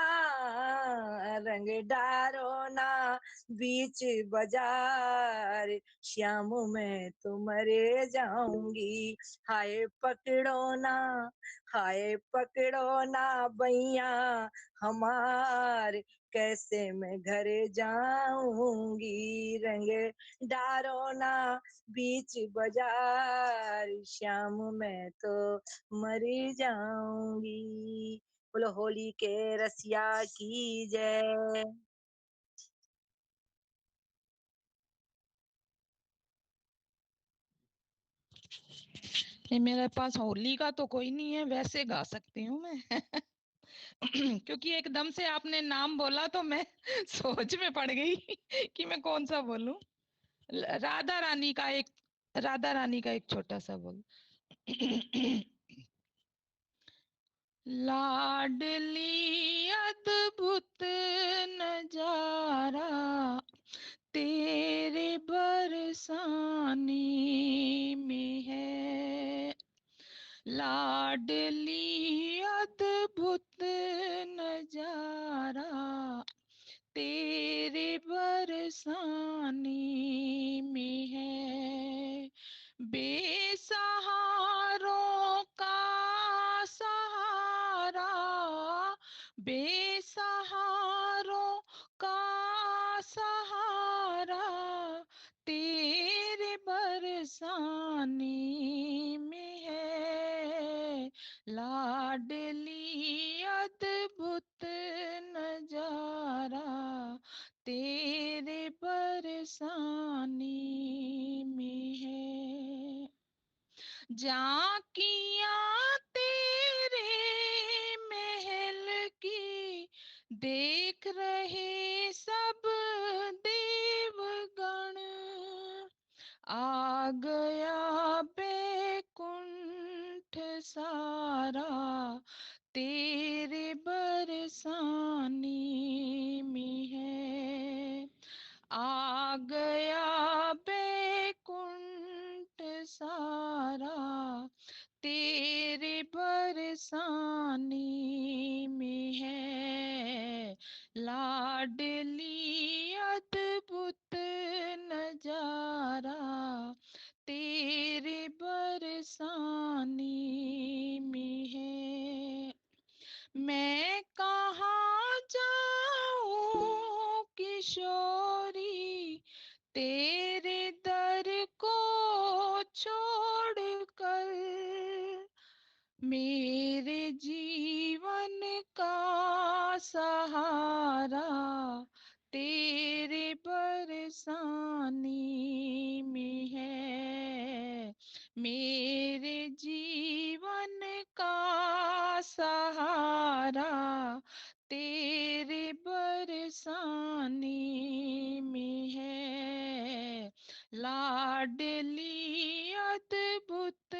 रंग डारो ना बीच बाजार, श्याम मैं तो मर जाऊंगी। हाय पकड़ो ना, हाय पकड़ो ना बैया हमार, कैसे मैं घर जाऊंगी। रंग डारो ना बीच बाजार, श्याम मैं तो मर जाऊंगी। बोलो होली के रसिया की जय। ये मेरे पास होली का तो कोई नहीं है, वैसे गा सकती हूँ मैं। क्योंकि एकदम से आपने नाम बोला तो मैं सोच में पड़ गई कि मैं कौन सा बोलूं। राधा रानी का एक, राधा रानी का एक छोटा सा बोल। लाडली अद्भुत नजारा, तेरे बरसाने में है। लाडली अद्भुत नजारा, तेरे बरसाने में है। बेसहारों का सहारा, बेसहारों का सहारा, तेरे बरसाने में है। लाडली अद्भुत नजारा, तेरे बरसाने में है। झांकियां तेरे महल की देख रहे सब देवगण, आ गया बैकुंठ सारा, तेरे बरसाने में है। आ गया बैकुंठ सारा, तेरे बरसाने में है। लाडली अद्भुत नजारा, तेरे बरसाने में है। मैं कहाँ जाऊँ किशोरी, तेरे दर को छोड़ कर। मेरे जीवन का सहारा, तेरे बरसाने में है। मेरे जीवन का सहारा, तेरे बरसाने में है। लाडली अद्भुत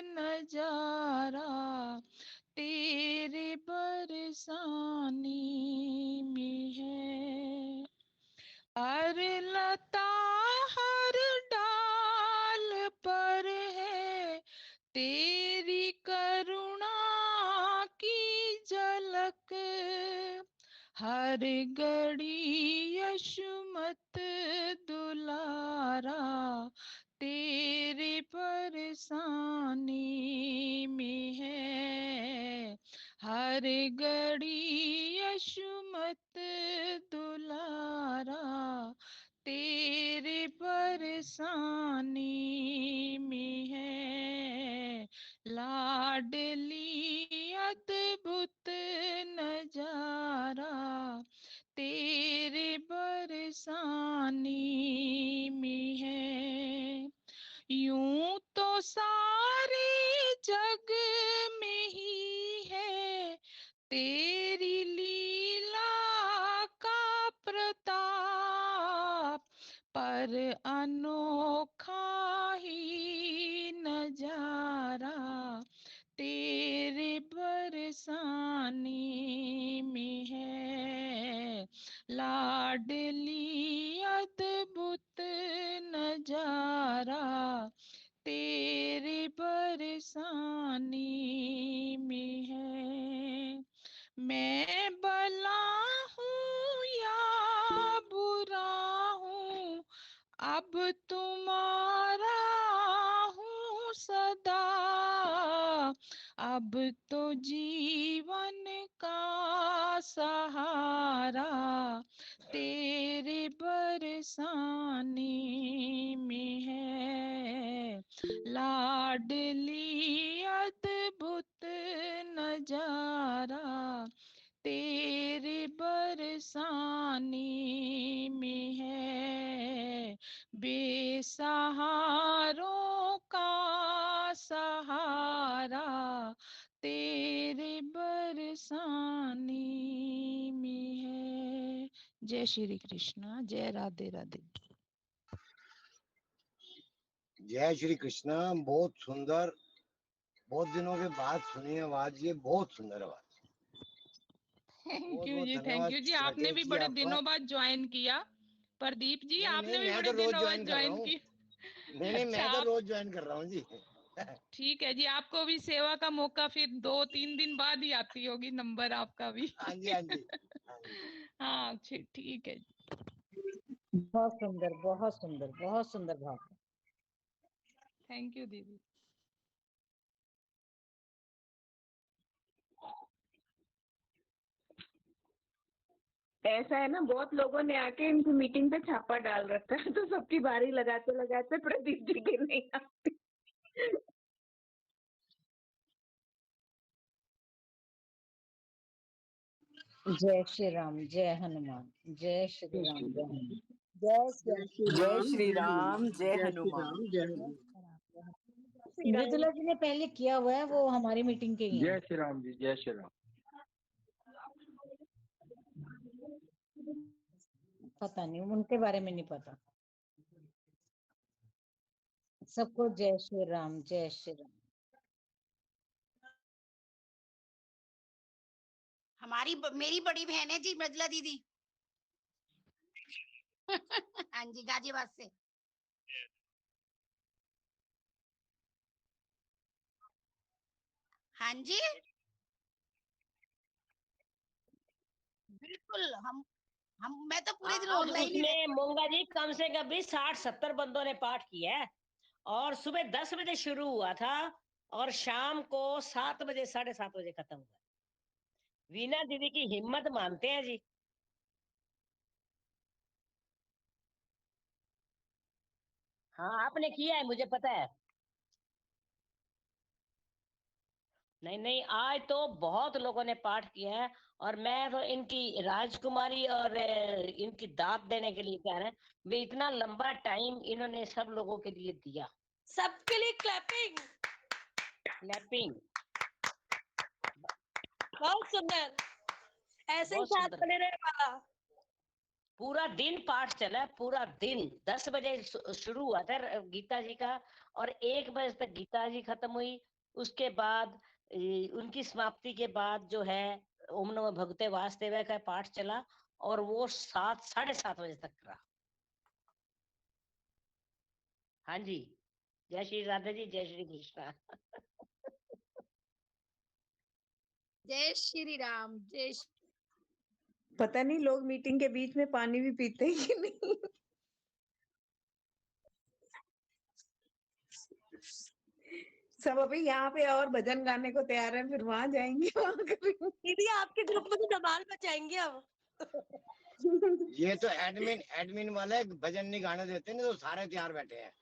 नजारा, तेरे बरसाने में है। हर लता हर डाल पर है, तेरी करुणा की झलक। हर घड़ी यशमत दुलारा, तेरे बरसाने में है। हर घड़ी यशुमत दुलारा तेरे बरसाने में है, लाडली अद्भुत नजारा तेरे बरसाने में है। यूं तो सारे जग में ही है तेरी लीला का प्रताप, पर अनोखा ही नजारा तेरे बरसाने में है, लाडली अद्भुत नजारा तेरे बरसाने में है। मैं भला हूँ या बुरा हूँ अब तुम्हारा हूँ सदा, अब तो जीवन का सहारा तेरे बरसाने में है, लाडली अद्भुत नजारा तेरे बरसाने में है, बेसहारों का सहारा तेरे बरसाने में है। जय श्री कृष्णा, जय राधे राधे। जय श्री कृष्णा। बहुत सुंदर, बहुत दिनों के बाद सुनी आवाज, ये बहुत सुंदर आवाज। थैंक यू बहुत जी, थैंक धन्यवाद यू जी। आपने राकेश भी जी बड़े आपका। दिनों बाद ज्वाइन किया। प्रदीप जी, नहीं आपने नहीं, भी मैं बड़े तो रोज दिनों बाद ज्वाइन कर रहा ज्वाइन हूँ। किया। नहीं नहीं, अच्छा, मैं तो आप रोज ज्वाइन कर रहा हूँ जी। ठीक है जी। आपको भी सेवा का मौका फिर 2-3 दिन बाद ही आती होगी नंबर आपका भी। हाँ जी हाँ जी। हाँ ठीक है जी। बहुत सुंदर, बहुत सुंदर, बहुत सुंदर भाव। थैंक यू दीदी। ऐसा है ना, बहुत लोगों ने आके इनकी मीटिंग पे छापा डाल रखा है, तो सबकी बारी लगाते लगाते प्रदीप जी की नहीं आती। जय श्री राम, जय हनुमान, जय श्री राम, जय हनुमान। जय श्री राम, जय हनुमान। मृदुला जी ने पहले किया हुआ है, वो हमारी मीटिंग के ही हैं। जय श्री राम जी, जय श्री राम। पता नहीं, उनके बारे में नहीं पता। सबको जय श्री राम, जय श्री राम। मेरी बड़ी बहन है जी मृदुला दीदी। हाँ जी, गाजियाबाद से। हाँ जी, बिल्कुल। मैं तो पूरे दिन और ऑनलाइन ही उसमें मोंगा जी कम से कम भी 60-70 बंदों ने पाठ किया है, और सुबह 10 बजे शुरू हुआ था और शाम को 7 बजे 7:30 बजे खत्म हुआ। वीना दीदी की हिम्मत मानते हैं जी। हाँ, आपने किया है, मुझे पता है। नहीं नहीं, आज तो बहुत लोगों ने पाठ किया है, और मैं तो इनकी राजकुमारी और इनकी दाद देने के लिए कह रहे हैं, वे इतना लंबा टाइम इन्होंने सब लोगों के लिए दिया। सबके लिए क्लैपिंग। क्लैपिंग। बहुत सुंदर, ऐसे ही बहुत साथ सुंदर। बने रहे वाला। पूरा दिन पाठ चला, पूरा दिन। 10 बजे शुरू हुआ था गीता जी का, और 1 बजे तक गीता जी खत्म हुई। उसके बाद उनकी समाप्ति के बाद जो है ओम नमो भगवते वासुदेवाय का पाठ चला, और वो 7-7:30 बजे तक रहा। हाँ जी, जय श्री राधे जी, जय श्री कृष्णा। जय श्री राम, जय पता नहीं लोग मीटिंग के बीच में पानी भी पीते हैं कि नहीं। सब अभी यहाँ पे और भजन गाने को तैयार है, फिर वहां जाएंगे, वहां करेंगे। दीदी आपके ग्रुप में तो धमाल मचाएंगे अब। ये तो एडमिन वाले भजन नहीं गाने देते, नहीं तो सारे तैयार बैठे हैं।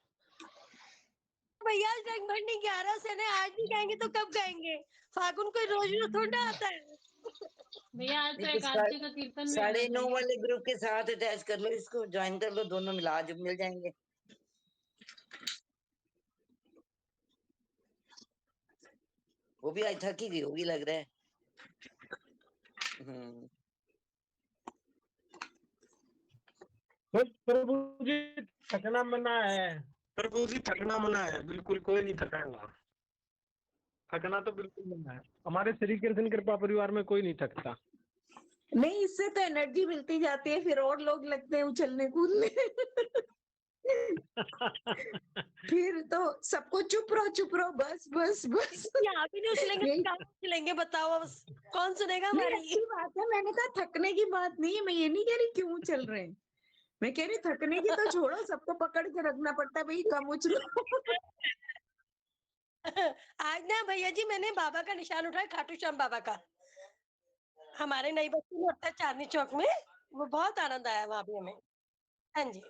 भैया रंगभंडी 11 से ने आज नहीं गाएंगे तो कब गाएंगे? फागुन कोई रोज रोज थोड़ा आता है। भैया आज तो नहीं तो एकादशी का कीर्तन भी होना 9:30 चाहिए। वाले ग्रुप के साथ अटैच कर लो, इसको ज्वाइन कर लो, दोनों मिला जो मिल जाएंगे। वो भी आज थकी गई होगी लग रहा है। प्रभु जी थकना मना है, प्रभु जी थकना मना है, बिल्कुल कोई नहीं थकाएगा। थकना तो बिल्कुल मना है। हमारे श्री कृष्ण कृपा परिवार में कोई नहीं थकता। नहीं, इससे तो एनर्जी मिलती जाती है, फिर और लोग लगते हैं उछलने कूदने। फिर तो सबको चुप रहो, बस बस बस। यहाँ भी नहीं उछलेंगे तो कहाँ उछलेंगे बताओ? अब कौन सुनेगा नहीं, हमारी? अच्छी बात है, मैंने कहा थकने की बात नहीं है, मैं ये नहीं कह रही क्यों चल रहे हैं, मैं कह रही थकने की तो छोड़ो, सबको पकड़ के रखना पड़ता है भाई, कम उछलो। आज ना भैया जी मैंने बाबा का निशान उठाया, खाटू श्याम बाबा का। हमारे नई बस्ती में होता है चांदनी चौक में, वो बहुत आनंद आया वहां भी हमें। हाँ जी।